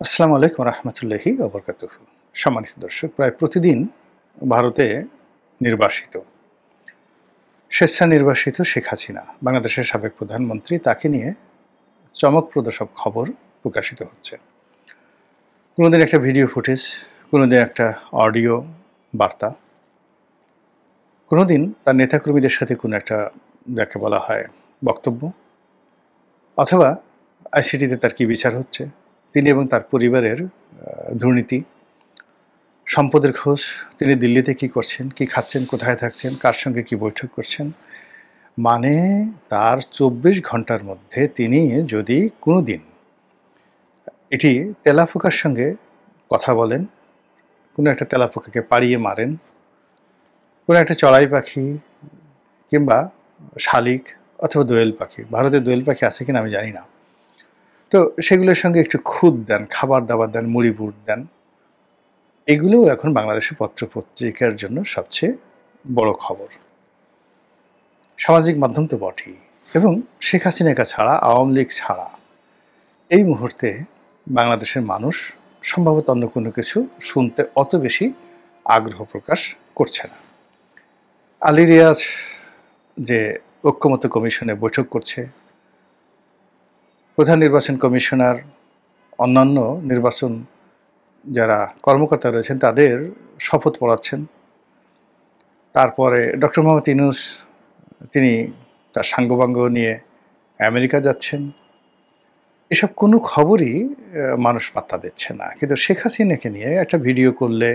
আসসালামু আলাইকুম রহমতুল্লাহি ওবরকাতুহ। সম্মানিত দর্শক, প্রায় প্রতিদিন ভারতে নির্বাসিত স্বেচ্ছা নির্বাসিত শেখ হাসিনা, বাংলাদেশের সাবেক প্রধানমন্ত্রী, তাকে নিয়ে চমকপ্রদ সব খবর প্রকাশিত হচ্ছে। কোনোদিন একটা ভিডিও ফুটেজ, কোনোদিন একটা অডিও বার্তা, কোনোদিন তার নেতাকর্মীদের সাথে কোনো একটা, যাকে বলা হয়, বক্তব্য, অথবা আইসিটিতে তার কি বিচার হচ্ছে, তিনি এবং তার পরিবারের দুর্নীতি, সম্পদের খোঁজ, তিনি দিল্লিতে কি করছেন, কি খাচ্ছেন, কোথায় থাকছেন, কার সঙ্গে কি বৈঠক করছেন। মানে তার ২৪ ঘন্টার মধ্যে তিনি যদি কোনো দিন এটি তেলাপোকার সঙ্গে কথা বলেন, কোনো একটা তেলাপোকাকে পাড়িয়ে মারেন, কোনো একটা চড়াই পাখি কিংবা শালিক অথবা দোয়েল পাখি, ভারতে দোয়েল পাখি আছে কিনা আমি জানি না, তো সেগুলোর সঙ্গে একটু খুদ দেন, খাবার দাবার দেন, মুড়ি বুট দেন, এগুলোও এখন বাংলাদেশের পত্রপত্রিকার জন্য সবচেয়ে বড় খবর। সামাজিক মাধ্যম তো বটেই, এবং শেখ হাসিনাকে ছাড়া, আওয়ামী লীগ ছাড়া এই মুহূর্তে বাংলাদেশের মানুষ সম্ভবত অন্য কোনো কিছু শুনতে অত বেশি আগ্রহ প্রকাশ করছে না। আলী রিয়াজ যে ঐক্যমত্য কমিশনে বৈঠক করছে, প্রধান নির্বাচন কমিশনার, অন্যান্য নির্বাচন যারা কর্মকর্তা রয়েছেন তাদের শপথ পড়াচ্ছেন, তারপরে ডক্টর মোহাম্মদ ইউনূস তিনি তার সাঙ্গপাঙ্গ নিয়ে আমেরিকা যাচ্ছেন, এসব কোনো খবরই মানুষ পাত্তা দিচ্ছে না। কিন্তু শেখ হাসিনাকে নিয়ে একটা ভিডিও করলে,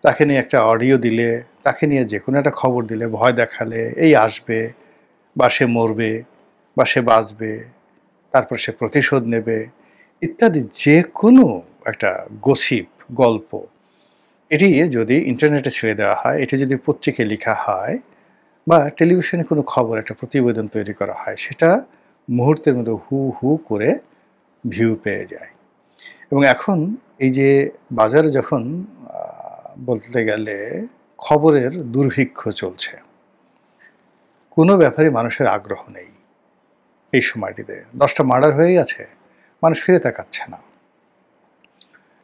তাকে নিয়ে একটা অডিও দিলে, তাকে নিয়ে যে কোনো একটা খবর দিলে, ভয় দেখালে, এই আসবে বা সে মরবে বা সে বাঁচবে, তারপর সে প্রতিশোধ নেবে ইত্যাদি যে কোনো একটা গসিপ, গল্প, এটি যদি ইন্টারনেটে ছেড়ে দেওয়া হয়, এটি যদি পত্রিকায় লেখা হয় বা টেলিভিশনে কোনো খবর, একটা প্রতিবেদন তৈরি করা হয়, সেটা মুহূর্তের মধ্যে হু হু করে ভিউ পেয়ে যায়। এবং এখন এই যে বাজারে যখন বলতে গেলে খবরের দুর্ভিক্ষ চলছে, কোনো ব্যাপারে মানুষের আগ্রহ নেই। এই সময়টিতে 10টা মার্ডার হয়ে গেছে, মানুষ ফিরে তাকাচ্ছে না।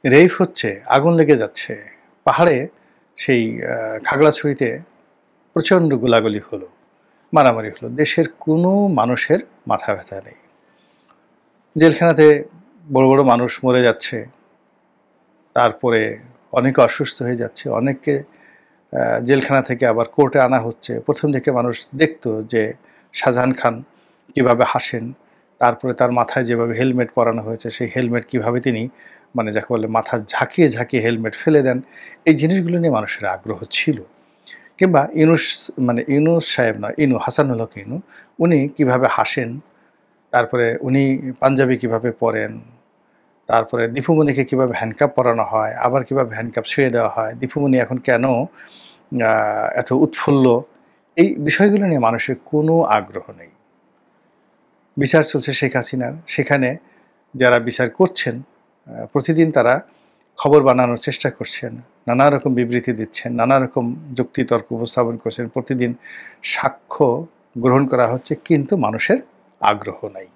রেইফ হচ্ছে, আগুন লেগে যাচ্ছে, পাহাড়ে সেই খাগড়াছড়িতে প্রচণ্ড গোলাগুলি হলো, মারামারি হলো, দেশের কোনো মানুষের মাথা ব্যথা নেই। জেলখানাতে বড় বড় মানুষ মরে যাচ্ছে, তারপরে অনেকে অসুস্থ হয়ে যাচ্ছে, অনেককে জেলখানা থেকে আবার কোর্টে আনা হচ্ছে। প্রথম দিকে মানুষ দেখতো যে শাহজাহান খান কীভাবে হাসেন, তারপরে তার মাথায় যেভাবে হেলমেট পরানো হয়েছে, সেই হেলমেট কীভাবে তিনি, মানে যাকে বলে, মাথা ঝাঁকিয়ে ঝাঁকিয়ে হেলমেট ফেলে দেন, এই জিনিসগুলো নিয়ে মানুষের আগ্রহ ছিল। কিংবা ইউনূস, মানে ইউনূস সাহেব নয়, হাসানুল হক ইনু, উনি কীভাবে হাসেন, তারপরে উনি পাঞ্জাবি কীভাবে পরেন, তারপরে দীপুমণিকে কীভাবে হ্যান্ডকাপ পরানো হয়, আবার কীভাবে হ্যান্ডকাপ ছেড়ে দেওয়া হয়, দীপুমণি এখন কেন এত উৎফুল্ল, এই বিষয়গুলো নিয়ে মানুষের কোনো আগ্রহ নেই। বিচার চলছে শেখ হাসিনার, সেখানে যারা বিচার করছেন প্রতিদিন তারা খবর বানানোর চেষ্টা করছেন, নানা রকম বিবৃতি দিচ্ছেন, নানা রকম যুক্তিতর্ক উপস্থাপন করছেন, প্রতিদিন সাক্ষ্য গ্রহণ করা হচ্ছে, কিন্তু মানুষের আগ্রহ নাই।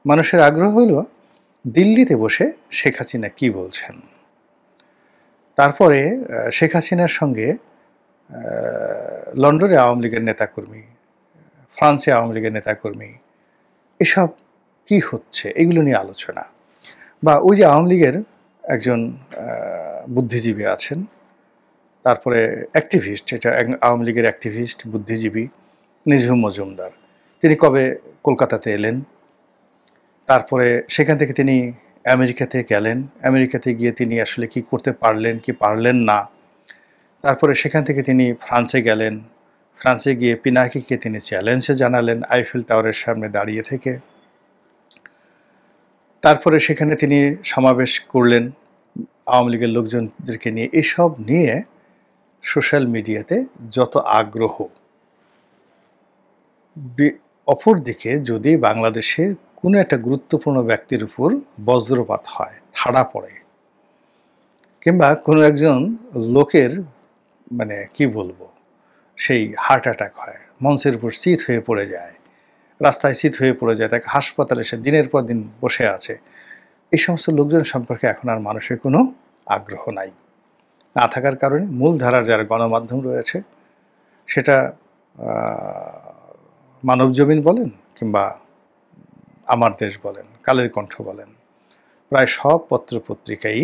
মানুষের আগ্রহ হলো দিল্লিতে বসে শেখ হাসিনা কি বলছেন। তারপরে শেখ হাসিনার সঙ্গে লন্ডনে আওয়ামী লীগের নেতাকর্মী, ফ্রান্সে আওয়ামী লীগের নেতাকর্মী, এসব কি হচ্ছে, এগুলো নিয়ে আলোচনা। বা ওই যে আওয়ামী লীগের একজন বুদ্ধিজীবী আছেন, তারপরে অ্যাক্টিভিস্ট, এটা আওয়ামী লীগের অ্যাক্টিভিস্ট বুদ্ধিজীবী নিঝুম মজুমদার, তিনি কবে কলকাতাতে এলেন, তারপরে সেখান থেকে তিনি আমেরিকাতে গেলেন, আমেরিকাতে গিয়ে তিনি আসলে কি করতে পারলেন কি পারলেন না, তারপরে সেখান থেকে তিনি ফ্রান্সে গেলেন, ফ্রান্সে গিয়ে পিনাকিকে তিনি চ্যালেঞ্জে জানালেন আইফেল টাওয়ারের সামনে দাঁড়িয়ে থেকে, তারপরে সেখানে তিনি সমাবেশ করলেন আওয়ামী লীগের লোকজনদেরকে নিয়ে। এসব নিয়ে সোশ্যাল মিডিয়াতে যত আগ্রহ, অপরদিকে যদি বাংলাদেশের কোনো একটা গুরুত্বপূর্ণ ব্যক্তির উপর বজ্রপাত হয়, ঠাড়া পড়ে, কিংবা কোনো একজন লোকের, মানে কি বলবো, সেই হার্ট অ্যাটাক হয়, মঞ্চের উপর চিত হয়ে পড়ে যায়, রাস্তায় চিত হয়ে পড়ে যায়, তাকে হাসপাতালে সে দিনের পর দিন বসে আছে, এই সমস্ত লোকজন সম্পর্কে এখন আর মানুষের কোনো আগ্রহ নাই। না থাকার কারণে মূলধারার যারা গণমাধ্যম রয়েছে, সেটা মানবজমিন বলেন কিংবা আমার দেশ বলেন, কালের কণ্ঠ বলেন, প্রায় সব পত্রপত্রিকাই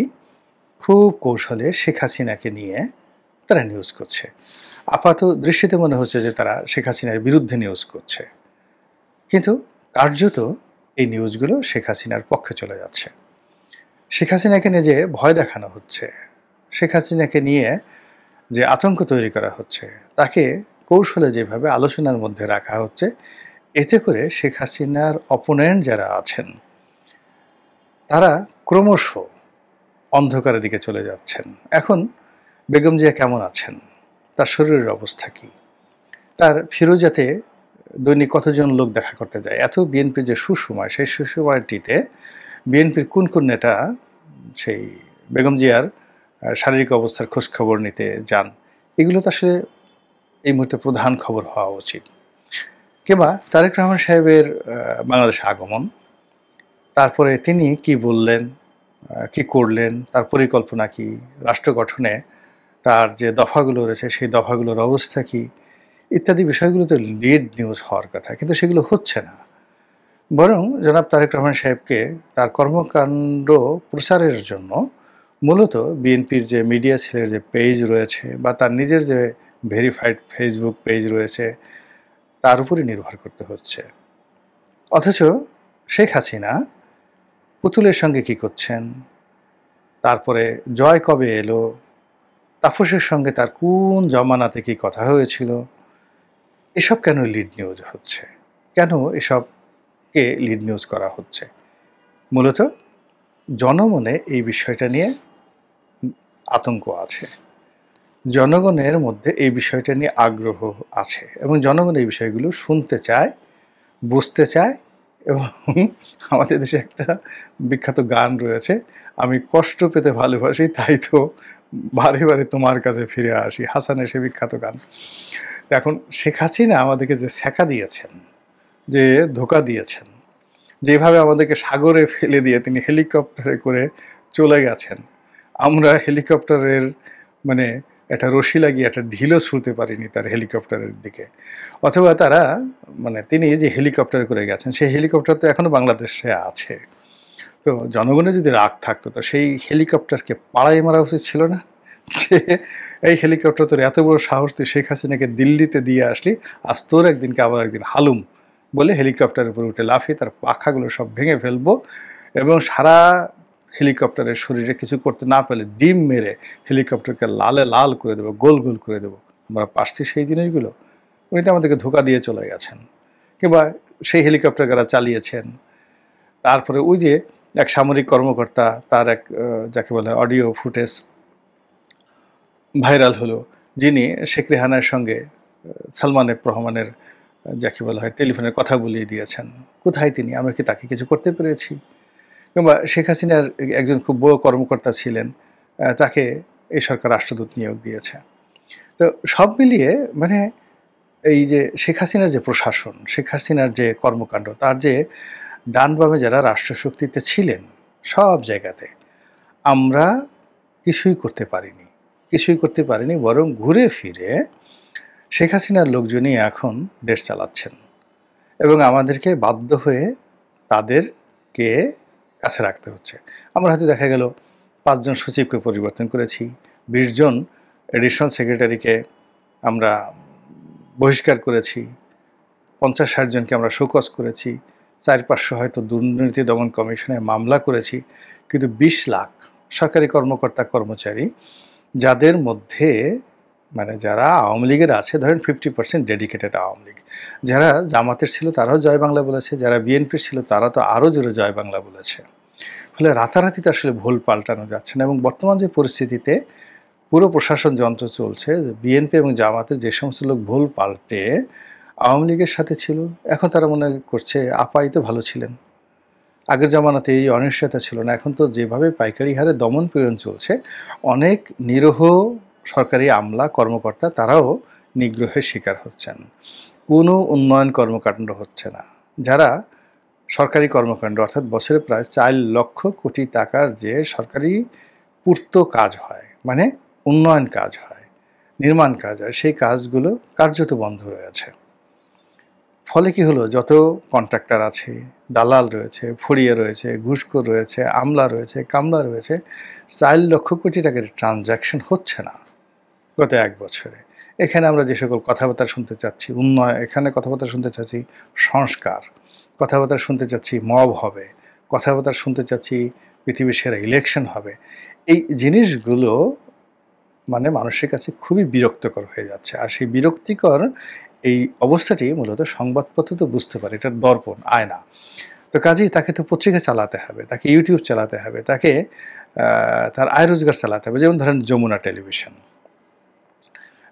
খুব কৌশলে শেখ হাসিনাকে নিয়ে তারা নিউজ করছে। আপাত দৃষ্টিতে মনে হচ্ছে যে তারা শেখ হাসিনার বিরুদ্ধে নিউজ করছে, কিন্তু কার্যত এই নিউজগুলো শেখ হাসিনার পক্ষে চলে যাচ্ছে। শেখ হাসিনাকে নিয়ে যে ভয় দেখানো হচ্ছে, শেখ হাসিনাকে নিয়ে যে আতঙ্ক তৈরি করা হচ্ছে, তাকে কৌশলে যেভাবে আলোচনার মধ্যে রাখা হচ্ছে, এতে করে শেখ হাসিনার অপোনেন্ট যারা আছেন তারা ক্রমশ অন্ধকারের দিকে চলে যাচ্ছেন। এখন বেগম জিয়া কেমন আছেন, তার শরীরের অবস্থা কি, তার ফিরোজাতে দৈনিক কতজন লোক দেখা করতে যায়, এত বিএনপির যে সুসময়, সেই সুসময়টিতে বিএনপির কোন কোন নেতা সেই বেগম জিয়ার শারীরিক অবস্থার খোঁজখবর নিতে যান, এগুলো তো আসলে এই মুহূর্তে প্রধান খবর হওয়া উচিত। কিংবা তারেক রহমান সাহেবের বাংলাদেশে আগমন, তারপরে তিনি কি বললেন, কি করলেন, তার পরিকল্পনা কি, রাষ্ট্র গঠনে তার যে দফাগুলো রয়েছে সেই দফাগুলোর অবস্থা কি, ইত্যাদি বিষয়গুলো তো লিড নিউজ হওয়ার কথা, কিন্তু সেগুলো হচ্ছে না। বরং জনাব তারেক রহমান সাহেবকে তার কর্মকাণ্ড প্রচারের জন্য মূলত বিএনপির যে মিডিয়া সেলের যে পেজ রয়েছে বা তার নিজের যে ভেরিফাইড ফেসবুক পেজ রয়েছে, তার উপরই নির্ভর করতে হচ্ছে। অথচ শেখ হাসিনা পুতুলের সঙ্গে কি করছেন, তারপরে জয় কবে এলো, তাপসের সঙ্গে তার কোন জমানাতে কি কথা হয়েছিল, এসব কেন লিড নিউজ হচ্ছে, কেন এসবকে লিড নিউজ করা হচ্ছে? মূলত জনমনে এই বিষয়টা নিয়ে আতঙ্ক আছে, জনগণের মধ্যে এই বিষয়টা নিয়ে আগ্রহ আছে, এবং জনগণ এই বিষয়গুলো শুনতে চায়, বুঝতে চায়। এবং আমাদের দেশে একটা বিখ্যাত গান রয়েছে, আমি কষ্ট পেতে ভালোবাসি তাই তো বারে বারে তোমার কাছে ফিরে আসি, হাসানের সে বিখ্যাত গান। এখন শেখ হাসিনা আমাদেরকে যে ছ্যাঁকা দিয়েছেন, যে ধোঁকা দিয়েছেন, যেভাবে আমাদেরকে সাগরে ফেলে দিয়ে তিনি হেলিকপ্টারে করে চলে গেছেন, আমরা হেলিকপ্টারের মানে একটা রশি লাগিয়ে একটা ঢিলও ছুঁতে পারিনি তার হেলিকপ্টারের দিকে। অথবা তারা তিনি যে হেলিকপ্টারে করে গেছেন, সেই হেলিকপ্টার তো এখনো বাংলাদেশে আছে। তো জনগণের যদি রাগ থাকতো, তো সেই হেলিকপ্টারকে পাড়ায় মারা উচিত ছিল না? যে এই হেলিকপ্টার তোর এত বড় সাহস, তুই শেখ হাসিনাকে দিল্লিতে দিয়ে আসলি, আজ তোর একদিনকে আবার একদিন হালুম বলে হেলিকপ্টারের উপরে উঠে লাফিয়ে তার পাখাগুলো সব ভেঙে ফেলবো, এবং সারা হেলিকপ্টারের শরীরে কিছু করতে না পেলে ডিম মেরে হেলিকপ্টারকে লালে লাল করে দেবো, গোল গোল করে দেবো। আমরা পারছি সেই জিনিসগুলো? উনি তো আমাদেরকে ধোঁকা দিয়ে চলে গেছেন। কিংবা সেই হেলিকপ্টার যারা চালিয়েছেন, তারপরে ওই যে এক সামরিক কর্মকর্তা, তার এক যাকে বলে অডিও ফুটেজ ভাইরাল হলো, যিনি শেখ রেহানার সঙ্গে সালমান এফ রহমানের যাকে বলা হয় টেলিফোনের কথা বলিয়ে দিয়েছেন। কোথায় তিনি? আমরা কি তাকে কিছু করতে পেরেছি? কিংবা শেখ হাসিনার একজন খুব বড় কর্মকর্তা ছিলেন, তাকে এই সরকার রাষ্ট্রদূত নিয়োগ দিয়েছে। তো সব মিলিয়ে এই যে শেখ হাসিনার যে প্রশাসন, শেখ হাসিনার যে কর্মকাণ্ড, তার যে ডান বামে যারা রাষ্ট্রশক্তিতে ছিলেন সব জায়গাতে আমরা কিছুই করতে পারিনি, কিছুই করতে পারিনি। বরং ঘুরে ফিরে শেখ হাসিনার লোকজনই এখন দেশ চালাচ্ছেন, এবং আমাদেরকে বাধ্য হয়ে তাদেরকে কাছে রাখতে হচ্ছে। আমরা হয়তো দেখা গেল 5 জন সচিবকে পরিবর্তন করেছি, 20 জন এডিশনাল সেক্রেটারিকে আমরা বহিষ্কার করেছি, 50-60 জনকে আমরা শোকজ করেছি, 400-500 হয়তো দুর্নীতি দমন কমিশনে মামলা করেছি। কিন্তু 20 লাখ সরকারি কর্মকর্তা কর্মচারী, যাদের মধ্যে যারা আওয়ামী লীগের আছে, ধরেন 50% ডেডিকেটেড আওয়ামী লীগ, যারা জামাতের ছিল তারাও জয় বাংলা বলেছে, যারা বিএনপির ছিল তারা তো আরও জোরে জয় বাংলা বলেছে। ফলে রাতারাতি তো আসলে ভুল পাল্টানো যাচ্ছে না। এবং বর্তমান যে পরিস্থিতিতে পুরো প্রশাসন যন্ত্র চলছে, বিএনপি এবং জামাতের যে সমস্ত লোক ভুল পাল্টে আওয়ামী লীগের সাথে ছিল, এখন তারা মনে করছে আপাই তো ভালো ছিলেন, আগের জামানাতে এই অনিশ্চয়তা ছিল না। এখন তো যেভাবে পাইকারি হারে দমন পীড়ন চলছে, অনেক নিরীহ সরকারি আমলা কর্মকর্তা তারাও নিগ্রহের শিকার হচ্ছেন, কোনো উন্নয়ন কর্মকাণ্ড হচ্ছে না। যারা সরকারি কর্মকাণ্ড অর্থাৎ বছরে প্রায় ৪ লক্ষ কোটি টাকার যে সরকারি পূর্ত কাজ হয়, মানে উন্নয়ন কাজ হয়, নির্মাণ কাজ হয়, সেই কাজগুলো কার্যত বন্ধ রয়েছে। ফলে কি হলো, যত কন্ট্রাক্টর আছে, দালাল রয়েছে, ফড়িয়া রয়েছে, ঘুষখোর রয়েছে, আমলা রয়েছে, কামলা রয়েছে, ৪ লক্ষ কোটি টাকার ট্রানজ্যাকশন হচ্ছে না গত ১ বছরে। এখানে আমরা যে সকল কথাবার্তা শুনতে চাচ্ছি উন্নয়ন, এখানে কথাবার্তা শুনতে চাচ্ছি সংস্কার, কথাবার্তা শুনতে চাচ্ছি মব হবে, কথাবার্তা শুনতে চাচ্ছি পৃথিবীর সেরা ইলেকশন হবে, এই জিনিসগুলো মানে মানুষের কাছে খুবই বিরক্তকর হয়ে যাচ্ছে। আর সেই বিরক্তিকর এই অবস্থাটি মূলত সংবাদপত্র তো বুঝতে পারে, এটার দর্পণ, আয়না। তো কাজেই তাকে তো পত্রিকা চালাতে হবে, তাকে ইউটিউব চালাতে হবে, তাকে তার আয় রোজগার চালাতে হবে। যেমন ধরেন যমুনা টেলিভিশন।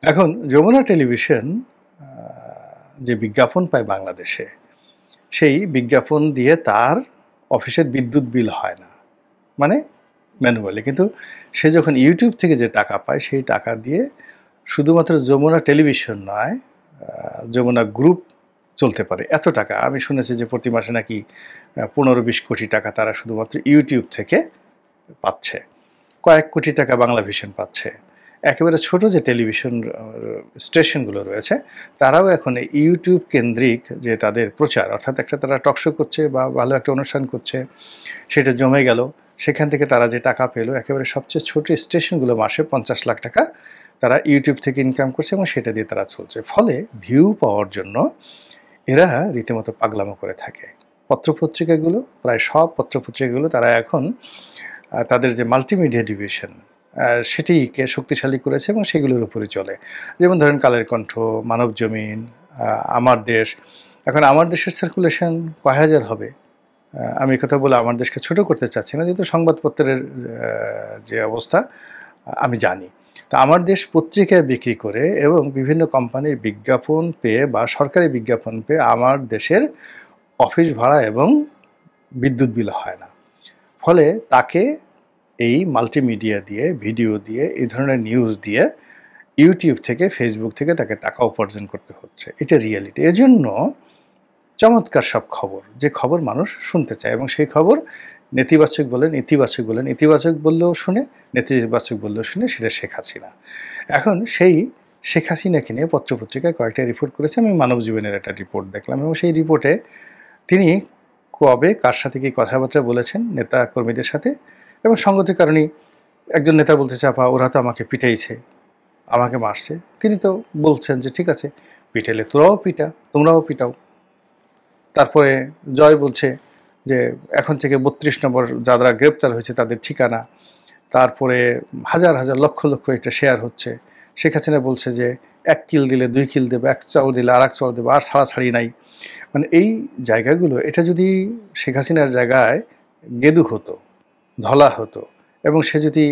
এখন যমুনা টেলিভিশন যে বিজ্ঞাপন পায় বাংলাদেশে, সেই বিজ্ঞাপন দিয়ে তার অফিসের বিদ্যুৎ বিল হয় না, মানে ম্যানুয়ালি। কিন্তু সে যখন ইউটিউব থেকে যে টাকা পায়, সেই টাকা দিয়ে শুধুমাত্র যমুনা টেলিভিশন নয়, যমুনা গ্রুপ চলতে পারে। এত টাকা আমি শুনেছি যে প্রতি মাসে নাকি ১৫-২০ কোটি টাকা তারা শুধুমাত্র ইউটিউব থেকে পাচ্ছে। কয়েক কোটি টাকা বাংলাভিশন পাচ্ছে। একেবারে ছোট যে টেলিভিশন স্টেশনগুলো রয়েছে, তারাও এখন ইউটিউব কেন্দ্রিক যে তাদের প্রচার, অর্থাৎ একটা তারা টকশো করছে বা ভালো একটা অনুষ্ঠান করছে, সেটা জমে গেল, সেখান থেকে তারা যে টাকা পেল, একেবারে সবচেয়ে ছোট স্টেশনগুলো মাসে ৫০ লাখ টাকা তারা ইউটিউব থেকে ইনকাম করছে এবং সেটা দিয়ে তারা চলছে। ফলে ভিউ পাওয়ার জন্য এরা রীতিমতো পাগলামো করে থাকে। পত্রপত্রিকাগুলো, প্রায় সব পত্রপত্রিকাগুলো তারা এখন তাদের যে মাল্টিমিডিয়া ডিভিশন সেটিকে শক্তিশালী করেছে এবং সেগুলোর উপরে চলে। যেমন ধরেন কালের কণ্ঠ, মানবজমিন, আমার দেশ। এখন আমার দেশের সার্কুলেশন কয় হাজার হবে, আমি কথা বলে আমার দেশকে ছোট করতে চাচ্ছি না, যেহেতু সংবাদপত্রের যে অবস্থা আমি জানি। তা আমার দেশ পত্রিকায় বিক্রি করে এবং বিভিন্ন কোম্পানির বিজ্ঞাপন পেয়ে বা সরকারি বিজ্ঞাপন পেয়ে আমার দেশের অফিস ভাড়া এবং বিদ্যুৎ বিল হয় না। ফলে তাকে এই মাল্টিমিডিয়া দিয়ে, ভিডিও দিয়ে, এই ধরনের নিউজ দিয়ে ইউটিউব থেকে, ফেসবুক থেকে তাকে টাকা উপার্জন করতে হচ্ছে। এটা রিয়ালিটি। এজন্য চমৎকার সব খবর, যে খবর মানুষ শুনতে চায়, এবং সেই খবর নেতিবাচক বলেন, ইতিবাচক বলেন, ইতিবাচক বললেও শুনে, নেতিবাচক বললেও শুনে, সেটা শেখ হাসিনা। এখন সেই শেখ হাসিনাকে নিয়ে পত্রপত্রিকায় কয়েকটা রিপোর্ট করেছে। আমি মানব জীবনের একটা রিপোর্ট দেখলাম এবং সেই রিপোর্টে তিনি কবে কার সাথে কি কথাবার্তা বলেছেন নেতা কর্মীদের সাথে, এবং সঙ্গতির কারণেই একজন নেতা বলতেছে, আপা ওরা তো আমাকে পিটাইছে, আমাকে মারছে। তিনি তো বলছেন যে ঠিক আছে, পিটাইলে তোরাও পিটা, তোমরাও পিটাও। তারপরে জয় বলছে যে এখন থেকে ৩২ নম্বর যারা গ্রেপ্তার হয়েছে তাদের ঠিকানা, তারপরে হাজার হাজার লক্ষ লক্ষ এটা শেয়ার হচ্ছে। শেখ হাসিনা বলছে যে ১ কিল দিলে ২ কিল দেবে, ১ চাউল দিলে আর ১ চাউল দেবে, আর ছাড়াছাড়ি নাই। মানে এই জায়গাগুলো, এটা যদি শেখ হাসিনার জায়গায় গেদু হতো, ধলা হতো, এবং সে যদি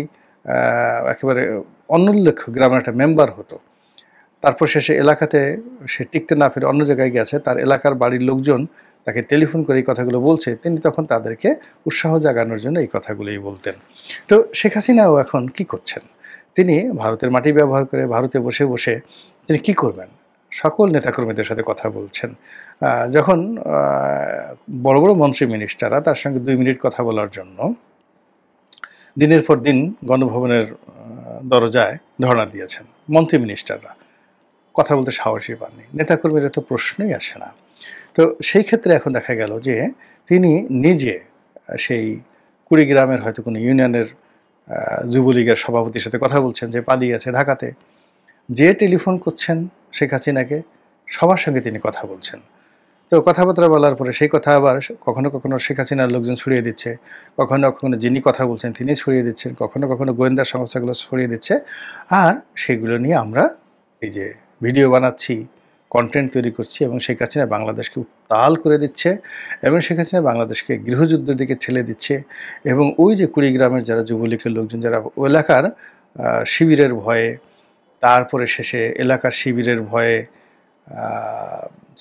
একেবারে অনুল্লেখ্য গ্রামের একটা মেম্বার হতো, তারপর শেষে এলাকাতে সে টিকতে না পেরে অন্য জায়গায় গেছে, তার এলাকার বাড়ির লোকজন তাকে টেলিফোন করে এই কথাগুলো বলছে, তিনি তখন তাদেরকে উৎসাহ জাগানোর জন্য এই কথাগুলোই বলতেন। তো শেখ হাসিনাও এখন কি করছেন, তিনি ভারতের মাটি ব্যবহার করে ভারতে বসে বসে তিনি কি করবেন, সকল নেতাকর্মীদের সাথে কথা বলছেন। যখন বড় বড় মন্ত্রী মিনিস্টাররা তার সঙ্গে ২ মিনিট কথা বলার জন্য দিনের পর দিন গণভবনের দরজায় ধর্ণা দিয়েছেন, মন্ত্রী মিনিস্টাররা কথা বলতে সাহসী পাননি, নেতাকর্মীরা তো প্রশ্নই আসে না। তো সেই ক্ষেত্রে এখন দেখা গেল যে তিনি নিজে সেই কুড়িগ্রামের হয়তো কোনো ইউনিয়নের যুবলীগের সভাপতির সাথে কথা বলছেন, যে পালিয়ে আছে ঢাকাতে, যে টেলিফোন করছেন শেখ হাসিনাকে, সবার সঙ্গে তিনি কথা বলছেন। তো কথাবার্তা বলার পরে সেই কথা আবার কখনো কখনো শেখ হাসিনার লোকজন ছড়িয়ে দিচ্ছে, কখনো কখনো যিনি কথা বলছেন তিনি ছড়িয়ে দিচ্ছেন, কখনো কখনো গোয়েন্দা সংস্থাগুলো ছড়িয়ে দিচ্ছে। আর সেগুলো নিয়ে আমরা এই যে ভিডিও বানাচ্ছি, কন্টেন্ট তৈরি করছি, এবং শেখ হাসিনা বাংলাদেশকে উত্তাল করে দিচ্ছে, এবং শেখ হাসিনা বাংলাদেশকে গৃহযুদ্ধের দিকে ঠেলে দিচ্ছে। এবং ওই যে কুড়িগ্রামের যারা যুবলীগের লোকজন, যারা এলাকার শিবিরের ভয়ে, তারপরে শেষে এলাকার শিবিরের ভয়ে,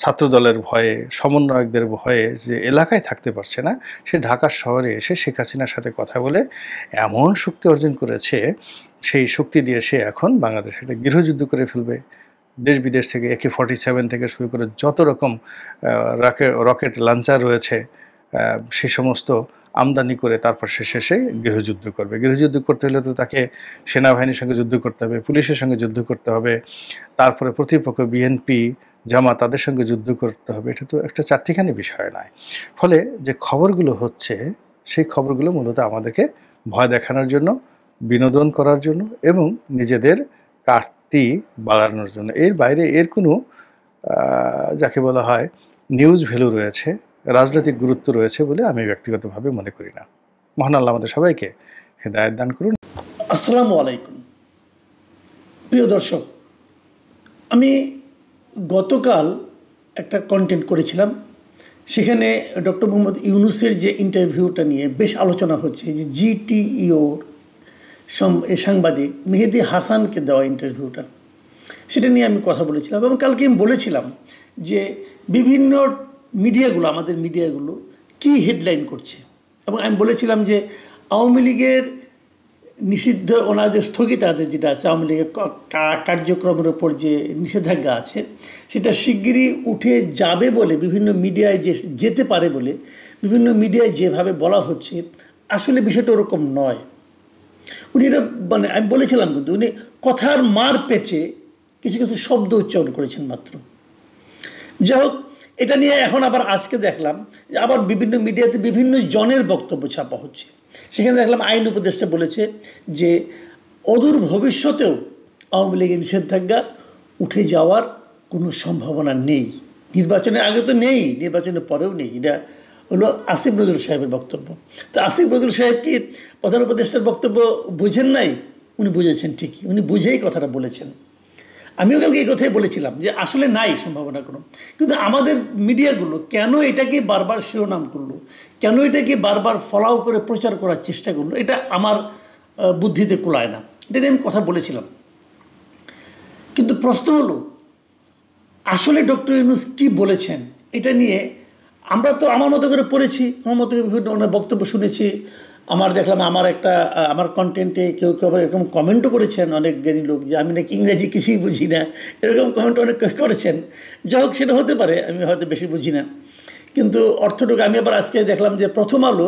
ছাত্রদলের ভয়ে, সমন্বয়কদের ভয়ে যে এলাকায় থাকতে পারছে না, সে ঢাকা শহরে এসে শেখ হাসিনার সাথে কথা বলে এমন শক্তি অর্জন করেছে, সেই শক্তি দিয়ে সে এখন বাংলাদেশে একটা গৃহযুদ্ধ করে ফেলবে। দেশ বিদেশ থেকে AK-47 থেকে শুরু করে যত রকম রকেট লঞ্চার রয়েছে, সে সমস্ত আমদানি করে তারপর সে শেষে গৃহযুদ্ধ করবে। গৃহযুদ্ধ করতে হলে তো তাকে সেনাবাহিনীর সঙ্গে যুদ্ধ করতে হবে, পুলিশের সঙ্গে যুদ্ধ করতে হবে, তারপরে প্রতিপক্ষ বিএনপি, জামাত তাদের সঙ্গে যুদ্ধ করতে হবে। এটা তো একটা চারটিখানি বিষয় নয়। ফলে যে খবরগুলো হচ্ছে সেই খবরগুলো মূলত আমাদেরকে ভয় দেখানোর জন্য, বিনোদন করার জন্য এবং নিজেদের কাটতি বাড়ানোর জন্য। এর বাইরে এর কোনো যাকে বলা হয় নিউজ ভ্যালু রয়েছে, রাজনৈতিক গুরুত্ব রয়েছে বলে আমি ব্যক্তিগতভাবে মনে করি না। মহান আল্লাহ আমাদের সবাইকে হেদায়েত দান করুন। আসসালামু আলাইকুম প্রিয় দর্শক, আমি গতকাল একটা কন্টেন্ট করেছিলাম, সেখানে ডক্টর মোহাম্মদ ইউনূসের যে ইন্টারভিউটা নিয়ে বেশ আলোচনা হচ্ছে, যে জিটিইওর সাংবাদিক মেহেদী হাসানকে দেওয়া ইন্টারভিউটা, সেটা নিয়ে আমি কথা বলেছিলাম। এবং কালকে আমি বলেছিলাম যে বিভিন্ন মিডিয়াগুলো, আমাদের মিডিয়াগুলো কি হেডলাইন করছে, এবং আমি বলেছিলাম যে আওয়ামী লীগের নিষিদ্ধ, ওনাদের স্থগিতাদেশ যেটা আছে, আওয়ামী লীগের কার্যক্রমের ওপর যে নিষেধাজ্ঞা আছে, সেটা শিগগিরই উঠে যাবে বলে বিভিন্ন মিডিয়ায় যেতে পারে বলে বিভিন্ন মিডিয়ায় যেভাবে বলা হচ্ছে, আসলে বিষয়টা ওরকম নয়। উনি এটা মানে আমি বলেছিলাম, কিন্তু উনি কথার মার পেঁচে কিছু কিছু শব্দ উচ্চারণ করেছেন মাত্র। যাই হোক, এটা নিয়ে এখন আবার আজকে দেখলাম যে আবার বিভিন্ন মিডিয়াতে বিভিন্ন জনের বক্তব্য ছাপা হচ্ছে। সেখানে দেখলাম আইন উপদেষ্টা বলেছে যে অদূর ভবিষ্যতেও আওয়ামী লীগের নিষেধাজ্ঞা উঠে যাওয়ার কোনো সম্ভাবনা নেই। নির্বাচনের আগে তো নেই, নির্বাচনের পরেও নেই। এটা হলো আসিফ নজরুল সাহেবের বক্তব্য। তো আসিফ নজরুল সাহেব কি প্রধান উপদেষ্টার বক্তব্য বুঝেন নাই? উনি বুঝেছেন ঠিকই, উনি বুঝেই কথাটা বলেছেন। আমিও কালকে এই কথাই বলেছিলাম যে আসলে নাই সম্ভাবনা কোনো। কিন্তু আমাদের মিডিয়াগুলো কেন এটাকে বারবার শিরোনাম করলো, কেন এটাকে বারবার ফলাও করে প্রচার করার চেষ্টা করলো, এটা আমার বুদ্ধিতে কুলায় না। এটা নিয়ে আমি কথা বলেছিলাম। কিন্তু প্রশ্ন হলো, আসলে ডক্টর ইউনূস কী বলেছেন এটা নিয়ে আমরা তো আমার মতো করে পড়েছি, আমার মতো করে বিভিন্ন ওনার বক্তব্য শুনেছি। দেখলাম আমার কন্টেন্টে কেউ কেউ আবার এরকম কমেন্টও করেছেন, অনেক জ্ঞানী লোক, যে আমি নাকি ইংরেজি কিছুই বুঝি না, এরকম কমেন্ট অনেক করেছেন। যাই হোক, সেটা হতে পারে, আমি হয়তো বেশি বুঝি না, কিন্তু অর্থটুকু। আমি আবার আজকে দেখলাম যে প্রথম আলো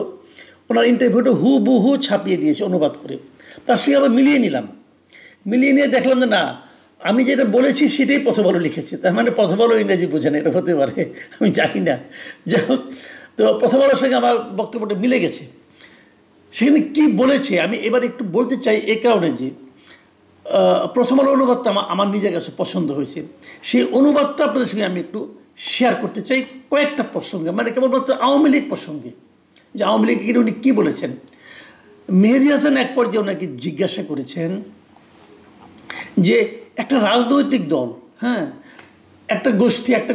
ওনার ইন্টারভিউটা হুবহু ছাপিয়ে দিয়েছে অনুবাদ করে। তার সঙ্গে আবার মিলিয়ে নিলাম, মিলিয়ে নিয়ে দেখলাম যে না, আমি যেটা বলেছি সেটাই প্রথম আলো লিখেছে। তার মানে প্রথম আলো ইংরেজি বোঝে না, এটা হতে পারে, আমি জানি না। যাই হোক, তো প্রথম আলোর সঙ্গে আমার বক্তব্যটা মিলে গেছে। সেখানে কী বলেছে আমি এবার একটু বলতে চাই, এই কারণে যে প্রথম আলো অনুবাদটা আমার নিজের কাছে পছন্দ হয়েছে। সেই অনুবাদটা আপনাদের সঙ্গে আমি একটু শেয়ার করতে চাই কয়েকটা প্রসঙ্গে, মানে কেবলমাত্র আওয়ামী লীগ প্রসঙ্গে, যে আওয়ামী লীগকে উনি কী বলেছেন। মেহেদী হাসান এক পর্যায়ে ওনাকে জিজ্ঞাসা করেছেন যে একটা রাজনৈতিক দল, হ্যাঁ, একটা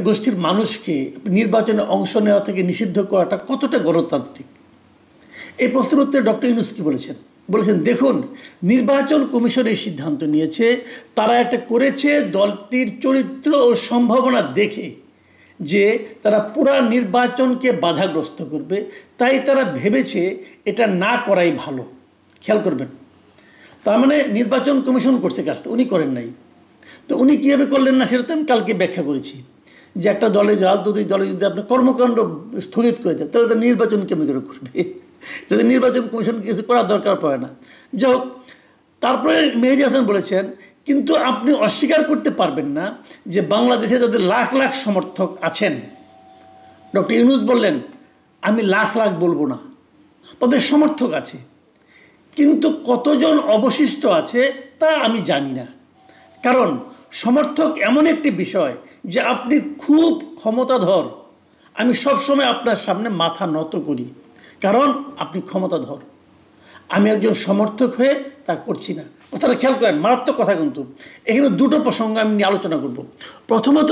গোষ্ঠীর মানুষকে নির্বাচনে অংশ নেওয়া থেকে নিষিদ্ধ করাটা কতটা গণতান্ত্রিক। এই প্রশ্নের উত্তরে ডক্টর ইউনূস কী বলেছেন? দেখুন, নির্বাচন কমিশন এই সিদ্ধান্ত নিয়েছে, তারা এটা করেছে দলটির চরিত্র ও সম্ভাবনা দেখে, যে তারা পুরা নির্বাচনকে বাধাগ্রস্ত করবে, তাই তারা ভেবেছে এটা না করাই ভালো। খেয়াল করবেন, তার মানে নির্বাচন কমিশন করছে কাজটা, উনি করেন নাই। তো উনি কীভাবে করলেন না সেটা তো আমি কালকে ব্যাখ্যা করেছি, যে একটা রাজনৈতিক দলে যদি আপনি কর্মকাণ্ড স্থগিত করে দেয়, তাহলে তার নির্বাচন কেমন করে করবে? যদি নির্বাচন কমিশনকে কিছু করার দরকার পড়ে না। যাই হোক, তারপরে মেহেদী হাসান বলেছেন, কিন্তু আপনি অস্বীকার করতে পারবেন না যে বাংলাদেশে তাদের লাখ লাখ সমর্থক আছেন। ডক্টর ইউনূস বললেন, আমি লাখ লাখ বলবো না, তাদের সমর্থক আছে, কিন্তু কতজন অবশিষ্ট আছে তা আমি জানি না। কারণ সমর্থক এমন একটি বিষয় যে আপনি খুব ক্ষমতাধর, আমি সবসময় আপনার সামনে মাথা নত করি, কারণ আপনি ক্ষমতাধর। আমি একজন সমর্থক হয়ে তা করছি না। কথাটা খেয়াল করেন, মারাত্মক কথা। কিন্তু এখানে দুটো প্রসঙ্গ আমি নিয়ে আলোচনা করব। প্রথমত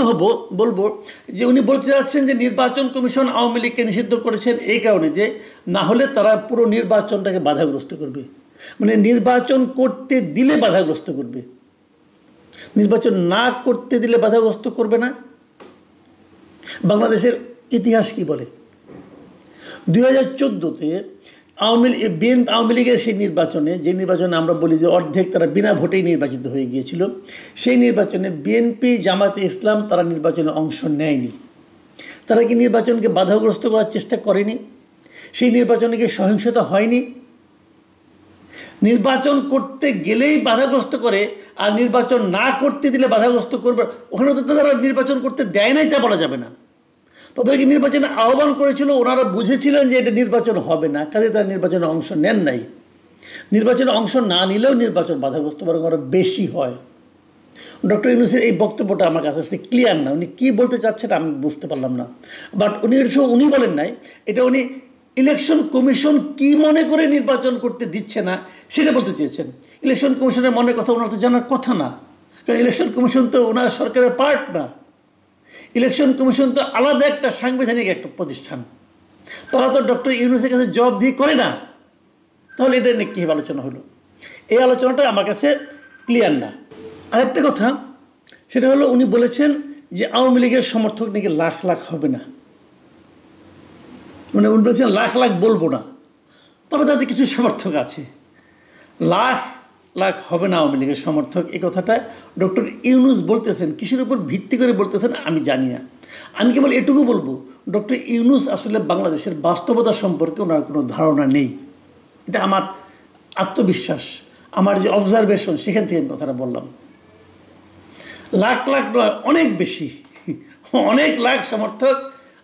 বলবো যে উনি বলতে যাচ্ছেন যে নির্বাচন কমিশন আওয়ামী লীগকে নিষিদ্ধ করেছেন এই কারণে যে না হলে তারা পুরো নির্বাচনটাকে বাধাগ্রস্ত করবে, মানে নির্বাচন করতে দিলে বাধাগ্রস্ত করবে, নির্বাচন না করতে দিলে বাধাগ্রস্ত করবে না। বাংলাদেশের ইতিহাস কি বলে? 2014-তে আওয়ামী লীগের সেই নির্বাচনে, যে নির্বাচনে আমরা বলি যে অর্ধেক তারা বিনা ভোটেই নির্বাচিত হয়ে গিয়েছিল, সেই নির্বাচনে বিএনপি, জামাতে ইসলাম তারা নির্বাচনে অংশ নেয়নি। তারা কি নির্বাচনকে বাধাগ্রস্ত করার চেষ্টা করেনি? সেই নির্বাচনে কি সহিংসতা হয়নি? নির্বাচন করতে গেলেই বাধাগ্রস্ত করে, আর নির্বাচন না করতে দিলে বাধাগ্রস্ত করবে। ওখানে তো তারা নির্বাচন করতে দেয় নাই, তা বলা যাবে না। তাদেরকে নির্বাচনে আহ্বান করেছিল, ওনারা বুঝেছিলেন যে এটা নির্বাচন হবে না, কাজে তারা নির্বাচনে অংশ নেন নাই। নির্বাচনে অংশ না নিলেও নির্বাচন বাধাগ্রস্ত বরং আরও বেশি হয়। ডক্টর ইউনূসের এই বক্তব্যটা আমার কাছে আসলে ক্লিয়ার না, উনি কী বলতে চাচ্ছেন আমি বুঝতে পারলাম না। বাট উনি বলেন নাই, এটা উনি ইলেকশন কমিশন কি মনে করে নির্বাচন করতে দিচ্ছে না সেটা বলতে চেয়েছেন। ইলেকশন কমিশনের মনের কথা ওনার তো জানার কথা না, কারণ ইলেকশন কমিশন তো ওনার সরকারের পার্ট না। ইলেকশন কমিশন তো আলাদা একটা সাংবিধানিক একটা প্রতিষ্ঠান, তারা তো ডক্টর ইউনূসের কাছে জবাবদিহি করে না। তাহলে এটা নিয়ে কী আলোচনা হলো? এই আলোচনাটা আমার কাছে ক্লিয়ার না। আরেকটা কথা, সেটা হলো উনি বলেছেন যে আওয়ামী লীগের সমর্থক নাকি লাখ লাখ হবে না, মানে উনি বলেছেন লাখ লাখ বলবো না, তবে তাদের কিছু সমর্থক আছে। লাখ লাখ হবে না আওয়ামী লীগের সমর্থক, এই কথাটা ডক্টর ইউনূস বলতেছেন, কিসের উপর ভিত্তি করে বলতেছেন আমি জানি না। আমি কেবল এটুকু বলবো, ডক্টর ইউনূস আসলে বাংলাদেশের বাস্তবতা সম্পর্কে ওনার কোনো ধারণা নেই। এটা আমার আত্মবিশ্বাস, আমার যে অবজারভেশন, সেখান থেকে আমি কথাটা বললাম। লাখ লাখ নয়, অনেক বেশি, অনেক লাখ সমর্থক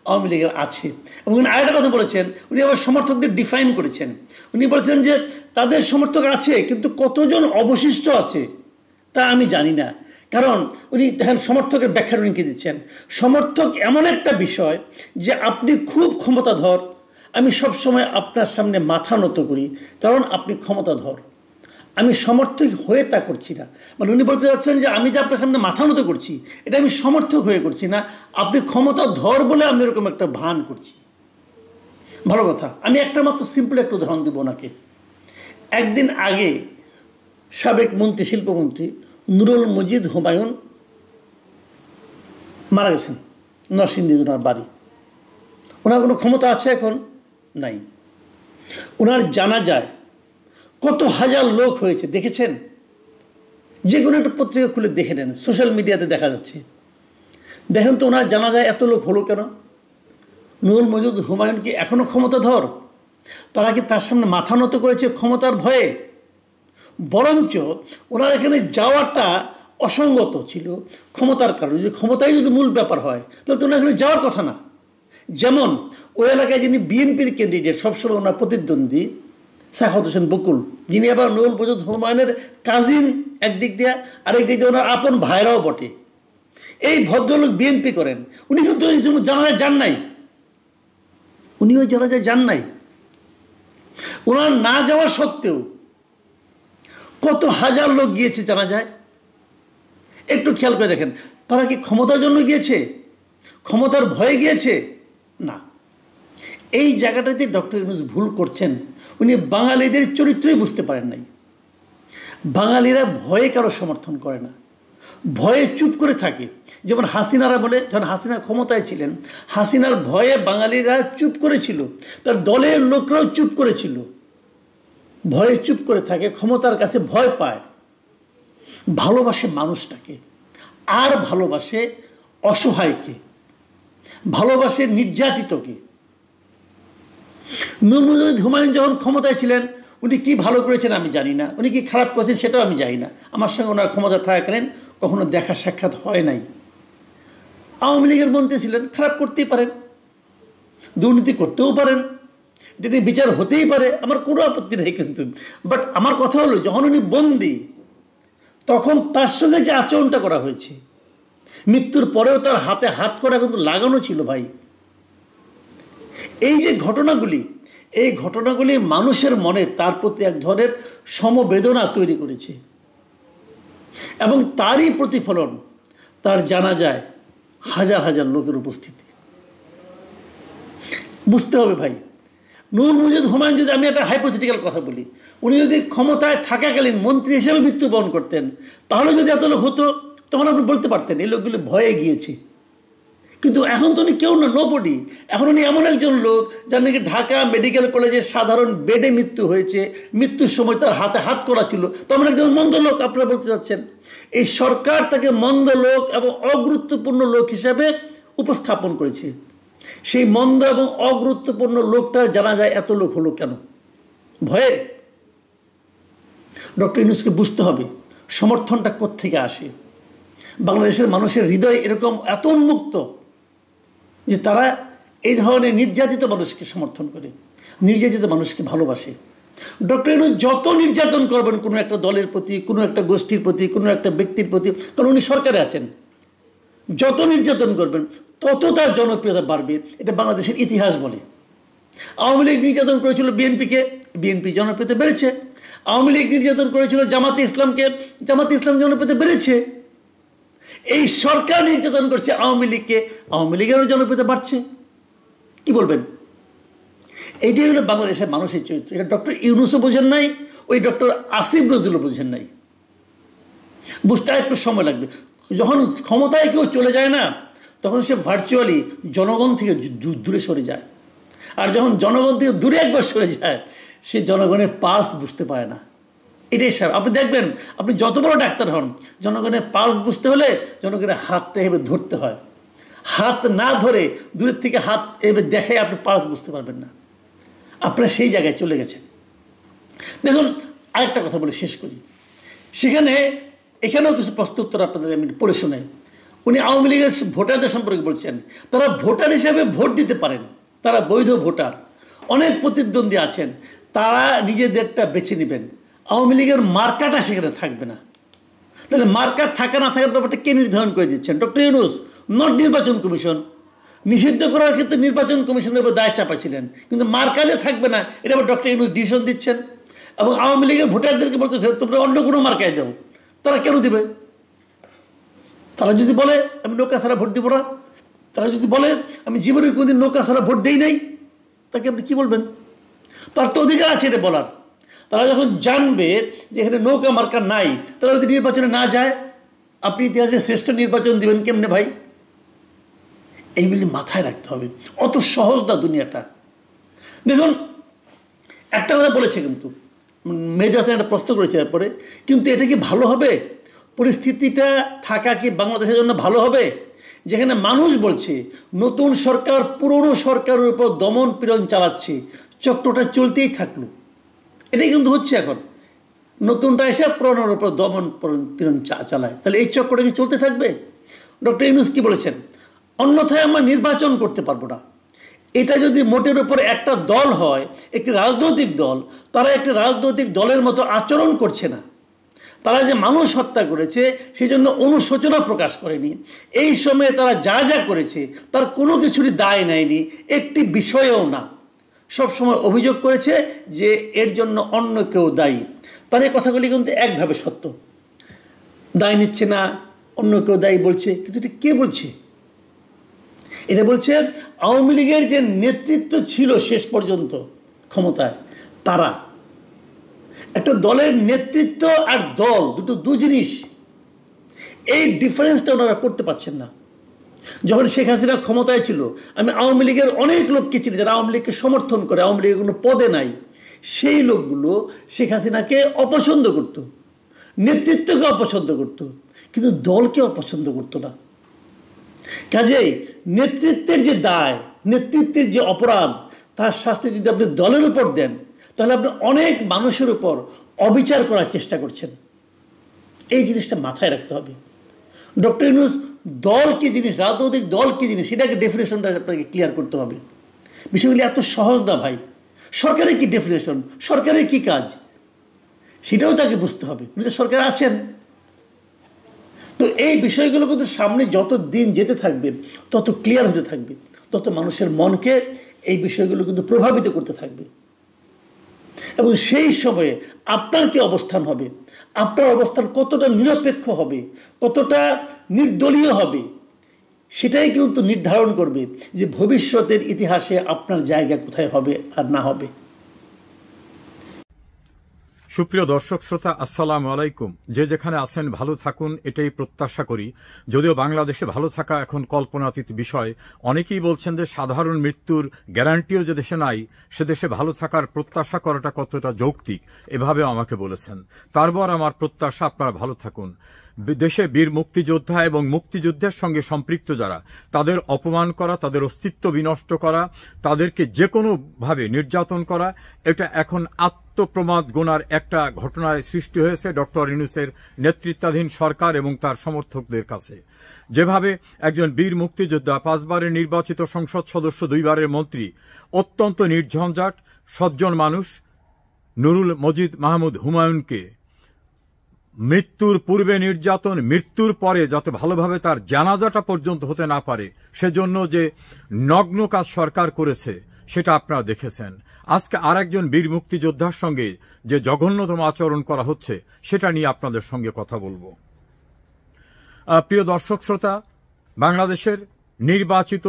আওয়ামী লীগের আছে। এবং উনি আরেকটা কথা বলেছেন, উনি আবার সমর্থকদের ডিফাইন করেছেন। উনি বলেছেন যে তাদের সমর্থক আছে, কিন্তু কতজন অবশিষ্ট আছে তা আমি জানি না। কারণ উনি দেখেন সমর্থকের ব্যাখ্যা উনি কি দিচ্ছেন, সমর্থক এমন একটা বিষয় যে আপনি খুব ক্ষমতাধর, আমি সবসময় আপনার সামনে মাথা নত করি কারণ আপনি ক্ষমতাধর, আমি সমর্থক হয়ে তা করছি না। মানে উনি বলতে চাচ্ছেন যে আমি যে আপনার সামনে মাথা নত করছি এটা আমি সমর্থক হয়ে করছি না, আপনি ক্ষমতাধর বলে আমি এরকম একটা ভান করছি। ভালো কথা। আমি একটা মাত্র সিম্পল একটা উদাহরণ দেব ওনাকে। একদিন আগে সাবেক মন্ত্রী, শিল্পমন্ত্রী নুরুল মজিদ হুমায়ুন মারা গেছেন, নরসিংদী ওনার বাড়ি। ওনার কোনো ক্ষমতা আছে এখন? নাই। ওনার জানাজায় কত হাজার লোক হয়েছে দেখেছেন? যে কোনো একটা পত্রিকা খুলে দেখে নেন, সোশ্যাল মিডিয়াতে দেখা যাচ্ছে। দেখেন তো ওনার জানাজায় এত লোক হলো কেন? নুরুল মজিদ হুমায়ুন কি এখনও ক্ষমতাধর? তারা কি তার সামনে মাথা নত করেছে ক্ষমতার ভয়ে? বরঞ্চ ওনার এখানে যাওয়াটা অসঙ্গত ছিল ক্ষমতার কারণে। যদি ক্ষমতাই যদি মূল ব্যাপার হয় তাহলে তো ওনার এখানে যাওয়ার কথা না। যেমন ওই এলাকায় যিনি বিএনপির ক্যান্ডিডেট, সবসময় ওনার প্রতিদ্বন্দ্বী সাখাওয়াত হোসেন বকুল, যিনি আবার নুরুল মজিদ হুমায়ুনের কাজিন একদিক দিয়ে, আরেক দিক দিয়ে ওনার আপন ভাইরাও বটে। এই ভদ্রলোক বিএনপি করেন, উনি কিন্তু এই সময় জানাজায় যান নাই, উনি ওই জানাজায় যান নাই। ওনার না যাওয়া সত্ত্বেও কত হাজার লোক গিয়েছে জানাজায়। একটু খেয়াল করে দেখেন, তারা কি ক্ষমতার জন্য গিয়েছে? ক্ষমতার ভয়ে গিয়েছে? না। এই জায়গাটাতে ডক্টর ইউনূস ভুল করছেন। উনি বাঙালিদের চরিত্রই বুঝতে পারেন নাই। বাঙালিরা ভয়ে কারো সমর্থন করে না, ভয়ে চুপ করে থাকে। যেমন হাসিনারা বলে, যখন হাসিনা ক্ষমতায় ছিলেন, হাসিনার ভয়ে বাঙালিরা চুপ করেছিল, তার দলের লোকরাও চুপ করেছিল। ভয়ে চুপ করে থাকে, ক্ষমতার কাছে ভয় পায়। ভালোবাসে মানুষটাকে, আর ভালোবাসে অসহায়কে, ভালোবাসে নির্যাতিতকে। নুরুল মজিদ হুমায়ুন যখন ক্ষমতায় ছিলেন, উনি কি ভালো করেছেন আমি জানি না, উনি কি খারাপ করেছেন সেটাও আমি জানি না। আমার সঙ্গে ওনার ক্ষমতা থাকাকালীন কখনো দেখা সাক্ষাৎ হয় নাই। আওয়ামী লীগের মন্ত্রী ছিলেন, খারাপ করতেই পারেন, দুর্নীতি করতেও পারেন, এটা নিয়ে বিচার হতেই পারে, আমার কোনো আপত্তি নেই। কিন্তু বাট আমার কথা হলো, যখন উনি বন্দী তখন তার সঙ্গে যে আচরণটা করা হয়েছে, মৃত্যুর পরেও তার হাতে হাত করা কিন্তু লাগানো ছিল ভাই। এই যে ঘটনাগুলি, এই ঘটনাগুলি মানুষের মনে তার প্রতি এক ধরনের সমবেদনা তৈরি করেছে, এবং তারই প্রতিফলন তার জানাজায় হাজার হাজার লোকের উপস্থিতি। বুঝতে হবে ভাই, নুরুল মজিদ হুমায়ুন যদি, আমি একটা হাইপোথেটিক্যাল কথা বলি, উনি যদি ক্ষমতায় থাকাকালীন মন্ত্রী হিসেবে মৃত্যুবরণ করতেন, তাহলে যদি এত লোক হতো, তখন আপনি বলতে পারতেন এই লোকগুলি ভয়ে গিয়েছে। কিন্তু এখন তো উনি কেউ না, নোবডি। এখন উনি এমন একজন লোক যার নাকি ঢাকা মেডিকেল কলেজে সাধারণ বেডে মৃত্যু হয়েছে, মৃত্যুর সময় তার হাতে হাত করা ছিল, তেমন একজন মন্দ লোক আপনারা বলতে চাচ্ছেন। এই সরকার তাকে মন্দ লোক এবং অগুরুত্বপূর্ণ লোক হিসাবে উপস্থাপন করেছে। সেই মন্দ এবং অগুরুত্বপূর্ণ লোকটার জানাজায় এত লোক হলো কেন? ভয়ে? ডক্টর ইউনূসকে বুঝতে হবে সমর্থনটা কোত্থেকে আসে। বাংলাদেশের মানুষের হৃদয় এরকম এত উন্মুক্ত যে তারা এই ধরনের নির্যাতিত মানুষকে সমর্থন করে, নির্যাতিত মানুষকে ভালোবাসে। ডক্টর ইউনূস যত নির্যাতন করবেন কোনো একটা দলের প্রতি, কোনো একটা গোষ্ঠীর প্রতি, কোনো একটা ব্যক্তির প্রতি, কারণ উনি সরকারে আছেন, যত নির্যাতন করবেন তত তার জনপ্রিয়তা বাড়বে। এটা বাংলাদেশের ইতিহাস বলে। আওয়ামী লীগ নির্যাতন করেছিল বিএনপিকে, বিএনপি জনপ্রিয়তা বেড়েছে। আওয়ামী লীগ নির্যাতন করেছিল জামাতে ইসলামকে, জামাতে ইসলাম জনপ্রিয়তা বেড়েছে। এই সরকার নির্যাতন করছে আওয়ামী লীগকে, আওয়ামী লীগেরও জনপ্রিয়তা বাড়ছে। কি বলবেন? এইটাই হলো বাংলাদেশের মানুষের চরিত্র। এটা ডক্টর ইউনূসও বোঝেন নাই, ওই ডক্টর আসিফ নজরুলও বোঝেন নাই। বুঝতে একটু সময় লাগবে। যখন ক্ষমতায় কেউ চলে যায় না, তখন সে ভার্চুয়ালি জনগণ থেকে দূরে সরে যায়। আর যখন জনগণ থেকে দূরে একবার সরে যায়, সে জনগণের পালস বুঝতে পারে না। এটাই স্যার, আপনি দেখবেন আপনি যত বড় ডাক্তার হন, জনগণের পালস বুঝতে হলে জনগণের হাতটা এভাবে ধরতে হয়। হাত না ধরে দূরের থেকে হাত এভাবে দেখে আপনি পালস বুঝতে পারবেন না। আপনারা সেই জায়গায় চলে গেছেন। দেখুন, আরেকটা কথা বলে শেষ করি। এখানেও কিছু প্রশ্নোত্তর আপনাদের আমি পড়ে শোনাই। উনি আওয়ামী লীগের ভোটারদের সম্পর্কে বলছেন, তারা ভোটার হিসেবে ভোট দিতে পারেন, তারা বৈধ ভোটার। অনেক প্রতিদ্বন্দ্বী আছেন, তারা নিজেদেরটা বেছে নেবেন। আওয়ামী লীগের মার্কাটা সেখানে থাকবে না। তাহলে মার্কা থাকা না থাকার ব্যাপারটা কে নির্ধারণ করে দিচ্ছেন? ডক্টর ইউনূস, নট নির্বাচন কমিশন। নিষিদ্ধ করার ক্ষেত্রে নির্বাচন কমিশনের উপর দায় চাপাছিলেন, কিন্তু মার্কা যে থাকবে না এটা আবার ডক্টর ইউনূস ডিসিশন দিচ্ছেন। এবং আওয়ামী লীগের ভোটারদেরকে বলতেছে তোমরা অন্য কোনো মার্কায় দাও। তারা কেন দিবে? তারা যদি বলে আমি নৌকা ছাড়া ভোট দিব না, তারা যদি বলে আমি জীবনে কোনোদিন নৌকা ছাড়া ভোট দেই নাই, তাকে আপনি কী বলবেন? তার তো অধিকার আছে এটা বলার। তারা যখন জানবে যে এখানে নৌকা মার্কা নাই, তারা যদি নির্বাচনে না যায়, আপনি ইতিহাসে শ্রেষ্ঠ নির্বাচন দিবেন কেমনে ভাই? এইগুলি মাথায় রাখতে হবে। অত সহজ না দুনিয়াটা। দেখুন, একটা কথা বলেছে, কিন্তু মেজর হাসান একটা প্রশ্ন করেছে এরপরে, কিন্তু এটা কি ভালো হবে? পরিস্থিতিটা থাকা কি বাংলাদেশের জন্য ভালো হবে? যেখানে মানুষ বলছে নতুন সরকার পুরনো সরকারের উপর দমন পীড়ন চালাচ্ছে, চক্রটা চলতেই থাকলো। এটাই কিন্তু হচ্ছে এখন। নতুনটা এসে পুরনোর উপর দমন পীড়ন চালায়, তাহলে এই চক্রটা কি চলতে থাকবে? ডক্টর ইউনূস কি বলেছেন? অন্যথায় আমরা নির্বাচন করতে পারবো না। এটা যদি মোটের উপর একটা দল হয়, একটি রাজনৈতিক দল, তারা একটি রাজনৈতিক দলের মতো আচরণ করছে না। তারা যে মানুষ হত্যা করেছে সেই জন্য অনুশোচনা প্রকাশ করেনি। এই সময়ে তারা যা যা করেছে তার কোনো কিছুরই দায় নেয়নি, একটি বিষয়েও না। সব সময় অভিযোগ করেছে যে এর জন্য অন্য কেউ দায়ী। তার এই কথাগুলি কিন্তু একভাবে সত্য। দায় নিচ্ছে না, অন্য কেউ দায়ী বলছে, কিন্তু এটা কে বলছে? এটা বলছে আওয়ামী লীগের যে নেতৃত্ব ছিল শেষ পর্যন্ত ক্ষমতায়, তারা। একটা দলের নেতৃত্ব আর দল দুটো দু জিনিস। এই ডিফারেন্সটা ওনারা করতে পারছেন না। যখন শেখ হাসিনা ক্ষমতায় ছিল, আমি আওয়ামী লীগের অনেক লোককে চিনি যারা আওয়ামী লীগকে সমর্থন করে, আওয়ামী লীগের কোনো পদে নাই। সেই লোকগুলো শেখ হাসিনাকে অপছন্দ করত, নেতৃত্বকে অপছন্দ করত, কিন্তু দলকে অপছন্দ করতো না। কাজেই নেতৃত্বের যে দায়, নেতৃত্বের যে অপরাধ, তার শাস্তি যদি আপনি দলের উপর দেন, তাহলে আপনি অনেক মানুষের উপর অবিচার করার চেষ্টা করছেন। এই জিনিসটা মাথায় রাখতে হবে। ডক্টর ইউনূস দল কি জিনিস, রাজনৈতিক দল কি জিনিস, সেটাকে ডেফিনেশনটা আপনাকে ক্লিয়ার করতে হবে। বিষয়গুলি এত সহজ না ভাই। সরকারের কি ডেফিনেশন, সরকারের কি কাজ, সেটাও তাকে বুঝতে হবে। উনি তো সরকার আছেন। তো এই বিষয়গুলো কিন্তু সামনে যত দিন যেতে থাকবে তত ক্লিয়ার হতে থাকবে, তত মানুষের মনকে এই বিষয়গুলো কিন্তু প্রভাবিত করতে থাকবে। এবং সেই সময়ে আপনার কি অবস্থান হবে, আপনার অবস্থান কতটা নিরপেক্ষ হবে, কতটা নির্দলীয় হবে, সেটাই কিন্তু নির্ধারণ করবে যে ভবিষ্যতের ইতিহাসে আপনার জায়গা কোথায় হবে আর না হবে। সুপ্রিয় দর্শক শ্রোতা, আসসালামু আলাইকুম। যে যেখানে আছেন ভালো থাকুন, এটাই প্রত্যাশা করি। যদিও বাংলাদেশে ভালো থাকা এখন কল্পনাতীত বিষয়। অনেকেই বলছেন যে সাধারণ মৃত্যুর গ্যারান্টিও যে দেশে নাই, সে দেশে ভালো থাকার প্রত্যাশা করাটা কতটা যৌক্তিক, এভাবেও আমাকে বলেছেন। তারপর আমার প্রত্যাশা আপনারা ভালো থাকুন। দেশে বীর মুক্তিযোদ্ধা এবং মুক্তিযুদ্ধের সঙ্গে সম্পৃক্ত যারা, তাদের অপমান করা, তাদের অস্তিত্ব বিনষ্ট করা, তাদেরকে যে কোনোভাবে নির্যাতন করা, এটা এখন আত্মপ্রমাদ গোনার একটা ঘটনায় সৃষ্টি হয়েছে ডক্টর ইউনূসের নেতৃত্বাধীন সরকার এবং তার সমর্থকদের কাছে। যেভাবে একজন বীর মুক্তিযোদ্ধা, 5 বারের নির্বাচিত সংসদ সদস্য, 2 বারের মন্ত্রী, অত্যন্ত নির্ঝঞ্ঝাট সজ্জন মানুষ নুরুল মজিদ মাহমুদ হুমায়ুনকে মৃত্যুর পূর্বে নির্যাতন, মৃত্যুর পরে যাতে ভালোভাবে তার জানাজাটা পর্যন্ত হতে না পারে সেজন্য যে নগ্ন কাজ সরকার করেছে সেটা আপনারা দেখেছেন। আজকে আরেকজন বীর মুক্তিযোদ্ধার সঙ্গে যে জঘন্যতম আচরণ করা হচ্ছে সেটা নিয়ে আপনাদের সঙ্গে কথা বলবো। প্রিয় দর্শক শ্রোতা, বাংলাদেশের নির্বাচিত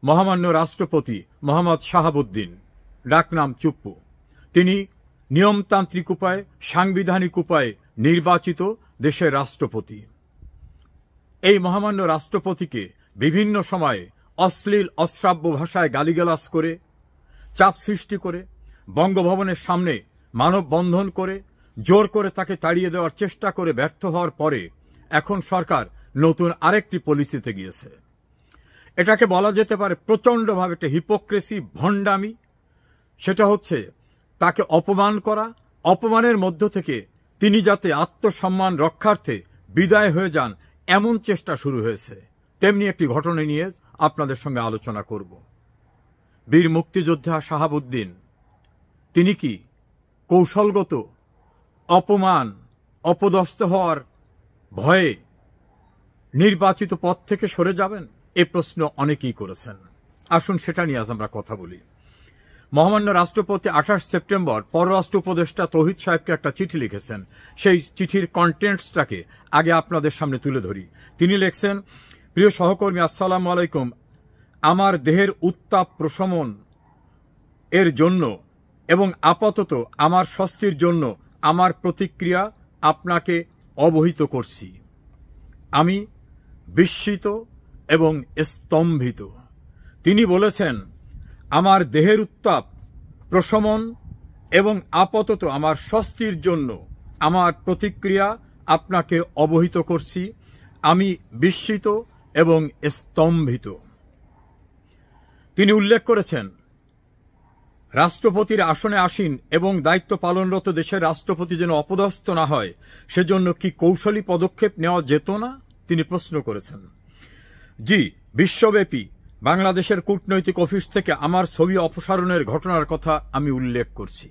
মহামান্য রাষ্ট্রপতি মোহাম্মদ শাহাবুদ্দিন, ডাকনাম চুপ্পু, তিনি নিয়মতান্ত্রিক উপায়ে, সাংবিধানিক উপায়ে নির্বাচিত দেশের রাষ্ট্রপতি। এই মহামান্য রাষ্ট্রপতিকে বিভিন্ন সময়ে অশ্লীল অশ্রাব্য ভাষায় গালিগালাজ করে, চাপ সৃষ্টি করে, বঙ্গভবনের সামনে মানববন্ধন করে, জোর করে তাকে তাড়িয়ে দেওয়ার চেষ্টা করে ব্যর্থ হওয়ার পরে এখন সরকার নতুন আরেকটি পলিসিতে গিয়েছে। এটাকে বলা যেতে পারে প্রচণ্ডভাবে একটা হিপোক্রেসি, ভণ্ডামি। সেটা হচ্ছে তাকে অপমান করা, অপমানের মধ্য থেকে তিনি যাতে আত্মসম্মান রক্ষার্থে বিদায় হয়ে যান এমন চেষ্টা শুরু হয়েছে। তেমনি একটি ঘটনা নিয়ে আপনাদের সঙ্গে আলোচনা করব। বীর মুক্তিযোদ্ধা শাহাবুদ্দিন, তিনি কি কৌশলগত অপমান, অপদস্থ হওয়ার ভয়ে নির্বাচিত পদ থেকে সরে যাবেন? এ প্রশ্ন অনেকেই করেছেন। আসুন সেটা নিয়ে আজ আমরা কথা বলি। মহামান্য রাষ্ট্রপতি 28 সেপ্টেম্বর পররাষ্ট্র উপদেষ্টা তৌহিদ সাহেবকে একটা চিঠি লিখেছেন। সেই চিঠির কন্টেন্টসটাকে আগে আপনাদের সামনে তুলে ধরি। তিনি লিখছেন, প্রিয় সহকর্মী, আসসালামু আলাইকুম। আমার দেহের উত্তাপ প্রশমন এর জন্য এবং আপাতত আমার স্বস্তির জন্য আমার প্রতিক্রিয়া আপনাকে অবহিত করছি। আমি বিস্মিত এবং স্তম্ভিত। তিনি বলেছেন, আমার দেহের উত্তাপ প্রশমন এবং আপাতত আমার স্বস্তির জন্য আমার প্রতিক্রিয়া আপনাকে অবহিত করছি। আমি বিস্মিত এবং স্তম্ভিত। তিনি উল্লেখ করেছেন, রাষ্ট্রপতির আসনে আসীন এবং দায়িত্ব পালনরত দেশের রাষ্ট্রপতি যেন অপদস্থ না হয় সেজন্য কি কৌশলী পদক্ষেপ নেওয়া যেত না, তিনি প্রশ্ন করেছেন। জি, বিশ্বব্যাপী বাংলাদেশের কূটনৈতিক অফিস থেকে আমার ছবি অপসারণের ঘটনার কথা আমি উল্লেখ করছি।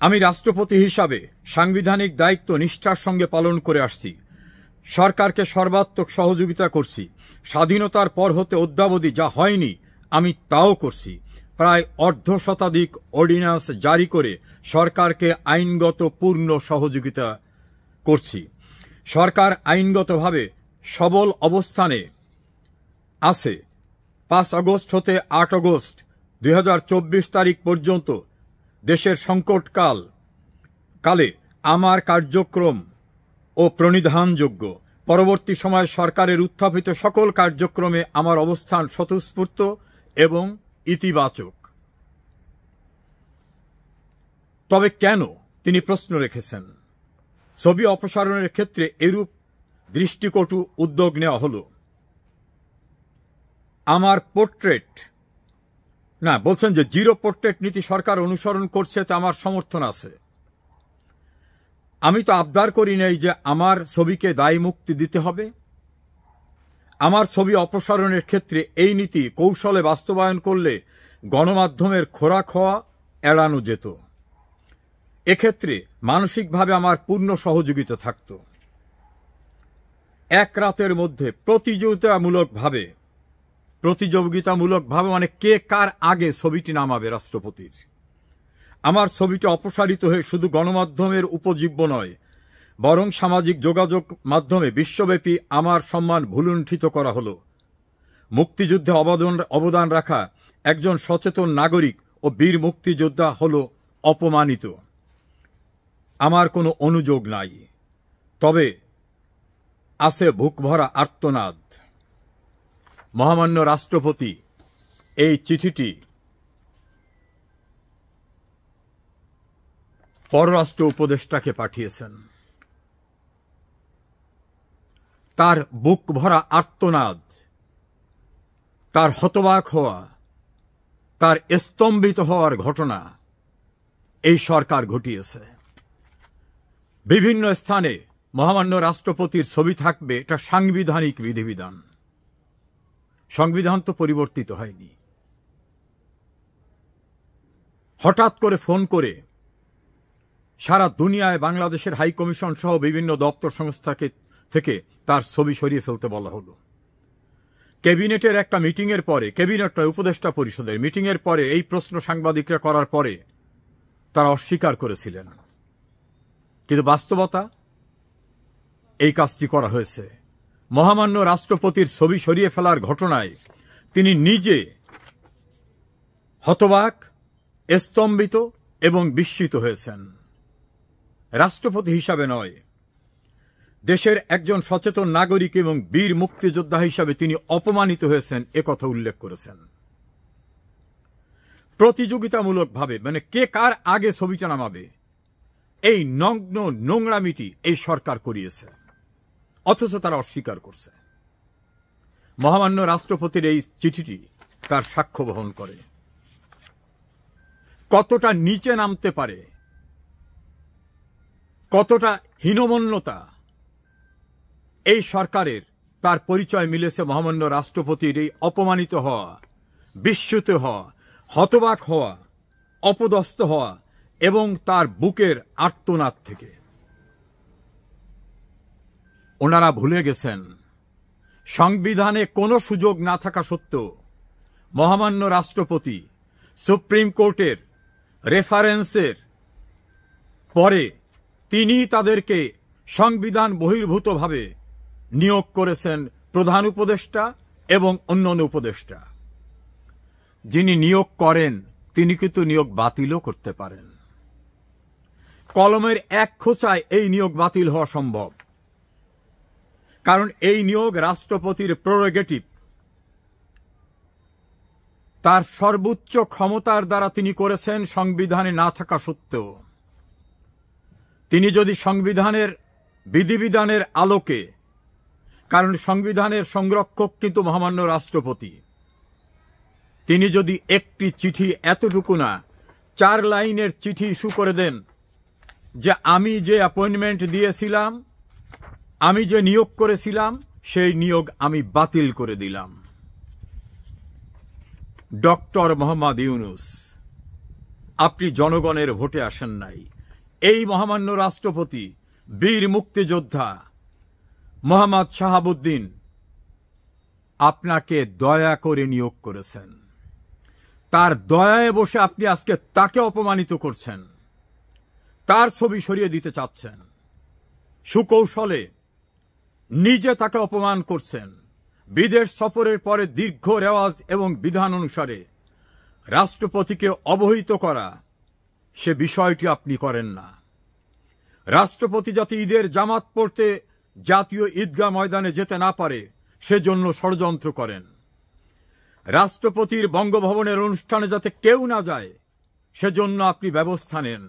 আমি রাষ্ট্রপতি হিসাবে সাংবিধানিক দায়িত্ব নিষ্ঠার সঙ্গে পালন করে আসছি। সরকারকে সর্বাত্মক সহযোগিতা করছি। স্বাধীনতার পর হতে অদ্যাবধি যা হয়নি আমি তাও করছি। প্রায় অর্ধশতাধিক অর্ডিন্যান্স জারি করে সরকারকে আইনগত পূর্ণ সহযোগিতা করছি। সরকার আইনগতভাবে সবল অবস্থানে আছে। 5 আগস্ট হতে 8 আগস্ট 2024 তারিখ পর্যন্ত দেশের সংকটকালে আমার কার্যক্রম ও প্রণিধানযোগ্য। পরবর্তী সময়ে সরকারের উত্থাপিত সকল কার্যক্রমে আমার অবস্থান স্বতঃস্ফূর্ত এবং ইতিবাচক। তবে কেন, তিনি প্রশ্ন রেখেছেন, ছবি অপসারণের ক্ষেত্রে এরূপ দৃষ্টিকটু উদ্যোগ নেওয়া হল? আমার পোর্ট্রেট না, বলছেন যে জিরো পোর্ট্রেট নীতি সরকার অনুসরণ করছে, তা আমার সমর্থন আছে। আমি তো আবদার করি নাই যে আমার ছবিকে দায় মুক্তি দিতে হবে। আমার ছবি অপসারণের ক্ষেত্রে এই নীতি কৌশলে বাস্তবায়ন করলে গণমাধ্যমের খোরাক হওয়া এড়ানো যেত। এক্ষেত্রে মানসিকভাবে আমার পূর্ণ সহযোগিতা থাকত। এক রাতের মধ্যে প্রতিযোগিতামূলকভাবে মানে কে কার আগে ছবিটি নামাবে রাষ্ট্রপতির, আমার ছবিটি অপসারিত হয়ে শুধু গণমাধ্যমের উপজীব্য নয়, বরং সামাজিক যোগাযোগ মাধ্যমে বিশ্বব্যাপী আমার সম্মান ভুলুণ্ঠিত করা হল। মুক্তিযুদ্ধে অবদান রাখা একজন সচেতন নাগরিক ও বীর মুক্তিযোদ্ধা হল অপমানিত। আমার কোনো অনুযোগ নাই, তবে আছে বুকভরা আর্তনাদ। মহামান্য রাষ্ট্রপতি এই চিঠিটি পররাষ্ট্র উপদেষ্টাকে পাঠিয়েছেন। তার বুক ভরা আর্তনাদ, তার হতবাক হওয়া, তার স্তম্ভিত হওয়ার ঘটনা এই সরকার ঘটিয়েছে। বিভিন্ন স্থানে মহামান্য রাষ্ট্রপতির ছবি থাকবে, এটা সাংবিধানিক বিধিবিধান। সংবিধান তো পরিবর্তিত হয়নি। হঠাৎ করে ফোন করে সারা দুনিয়ায় বাংলাদেশের হাই কমিশন সহ বিভিন্ন দপ্তর সংস্থাকে থেকে তার ছবি সরিয়ে ফেলতে বলা হলো। ক্যাবিনেটের একটা মিটিংয়ের পরে, ক্যাবিনেট উপদেষ্টা পরিষদের মিটিংয়ের পরে এই প্রশ্ন সাংবাদিকরা করার পরে তারা অস্বীকার করেছিলেন, কিন্তু বাস্তবতা এই কাজটি করা হয়েছে। মহামান্য রাষ্ট্রপতির ছবি সরিয়ে ফেলার ঘটনায় তিনি নিজে হতবাক, স্তম্ভিত এবং বিস্মিত হয়েছেন। রাষ্ট্রপতি হিসাবে নয়, দেশের একজন সচেতন নাগরিক এবং বীর মুক্তিযোদ্ধা হিসাবে তিনি অপমানিত হয়েছেন, একথা উল্লেখ করেছেন। প্রতিযোগিতামূলকভাবে মানে কে কার আগে ছবিটা নামাবে, এই নগ্ন নোংরামিটি এই সরকার করিয়েছে, অথচ তারা অস্বীকার করছে। মহামান্য রাষ্ট্রপতির এই চিঠিটি তার সাক্ষ্য বহন করে। কতটা নিচে নামতে পারে, কতটা হীনমন্যতা এই সরকারের, তার পরিচয় মিলেছে মহামান্য রাষ্ট্রপতির এই অপমানিত হওয়া, বিস্মিত হওয়া, হতবাক হওয়া, অপদস্থ হওয়া এবং তার বুকের আর্তনাদ থেকে। ওনারা ভুলে গেছেন সংবিধানে কোনো সুযোগ না থাকা সত্ত্বেও মহামান্য রাষ্ট্রপতি সুপ্রিম কোর্টের রেফারেন্সের পরে তিনি তাদেরকে সংবিধান বহির্ভূতভাবে নিয়োগ করেছেন প্রধান উপদেষ্টা এবং অন্যান্য উপদেষ্টা। যিনি নিয়োগ করেন তিনি কিন্তু নিয়োগ বাতিলও করতে পারেন। কলমের এক খোঁচায় এই নিয়োগ বাতিল হওয়া সম্ভব, কারণ এই নিয়োগ রাষ্ট্রপতির প্রেরোগেটিভ। তার সর্বোচ্চ ক্ষমতার দ্বারা তিনি করেছেন সংবিধানে না থাকা সত্ত্বেও। তিনি যদি সংবিধানের বিধিবিধানের আলোকে, কারণ সংবিধানের সংরক্ষক কিন্তু মহামান্য রাষ্ট্রপতি, তিনি যদি একটি চিঠি, এতটুকু না 4 লাইনের চিঠি ইস্যু করে দেন যে আমি যে অ্যাপয়েন্টমেন্ট দিয়েছিলাম, আমি যে নিয়োগ করেছিলাম, সেই নিয়োগ আমি বাতিল করে দিলাম। ডক্টর মোহাম্মদ ইউনূস, আপনি জনগণের ভোটে আসেন নাই। এই মহামান্য রাষ্ট্রপতি বীর মুক্তিযোদ্ধা মোহাম্মদ শাহাবুদ্দিন আপনাকে দয়া করে নিয়োগ করেছেন। তার দয়ায় বসে আপনি আজকে তাকে অপমানিত করছেন, তার ছবি সরিয়ে দিতে চাচ্ছেন, সুকৌশলে নিজে তাকে অপমান করছেন। বিদেশ সফরের পরে দীর্ঘ রেওয়াজ এবং বিধান অনুসারে রাষ্ট্রপতিকে অবহিত করা, সে বিষয়টি আপনি করেন না। রাষ্ট্রপতি যাতে ঈদের জামাত পড়তে জাতীয় ঈদগাহ ময়দানে যেতে না পারে সেজন্য ষড়যন্ত্র করেন। রাষ্ট্রপতির বঙ্গভবনের অনুষ্ঠানে যাতে কেউ না যায় সেজন্য আপনি ব্যবস্থা নেন।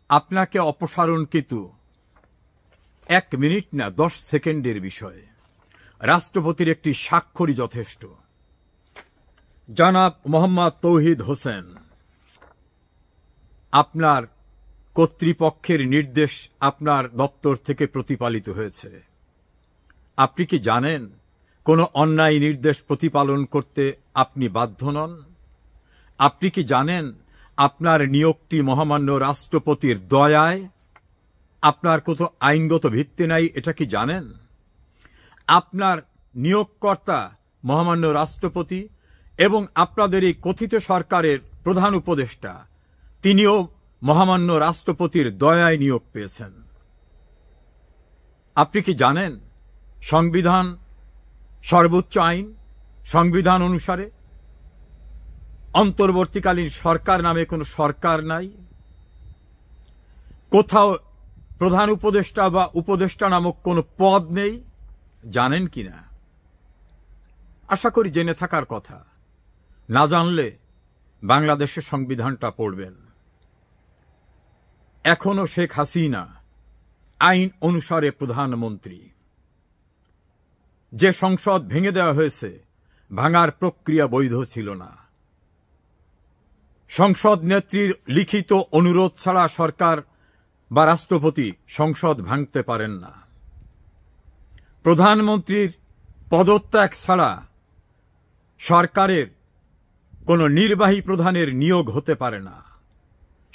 আপনাকে অপসারণকৃত 1 মিনিট না 10 সেকেন্ডের বিষয়, রাষ্ট্রপতির একটি স্বাক্ষরই যথেষ্ট। জনাব মোহাম্মদ তৌহিদ হোসেন, আপনার কর্তৃপক্ষের নির্দেশ আপনার দপ্তর থেকে প্রতিপালিত হয়েছে। আপনি কি জানেন কোনো অন্যায় নির্দেশ প্রতিপালন করতে আপনি বাধ্য নন? আপনি কি জানেন আপনার নিয়োগটি মহামান্য রাষ্ট্রপতির দয়ায়, আপনার কোনো আইনগত ভিত্তি নাই, এটা কি জানেন? আপনার নিয়োগকর্তা মহামান্য রাষ্ট্রপতি এবং আপনাদের এই কথিত সরকারের প্রধান উপদেষ্টা, তিনিও মহামান্য রাষ্ট্রপতির দয়ায় নিয়োগ পেয়েছেন। আপনি কি জানেন সংবিধান সর্বোচ্চ আইন, সংবিধান অনুসারে অন্তর্বর্তীকালীন সরকার নামে কোনো সরকার নাই, কোথাও প্রধান উপদেষ্টা বা উপদেষ্টা নামক কোনো পদ নেই, জানেন কিনা? আশা করি জেনে থাকার কথা। না জানলে বাংলাদেশের সংবিধানটা পড়বেন। এখনো শেখ হাসিনা আইন অনুসারে প্রধানমন্ত্রী। যে সংসদ ভেঙে দেওয়া হয়েছে, ভাঙার প্রক্রিয়া বৈধ ছিল না। সংসদ নেত্রীর লিখিত অনুরোধ ছাড়া সরকার বা রাষ্ট্রপতি সংসদ ভাঙতে পারেন না। প্রধানমন্ত্রীর পদত্যাগ ছাড়া সরকারের কোনো নির্বাহী প্রধানের নিয়োগ হতে পারে না।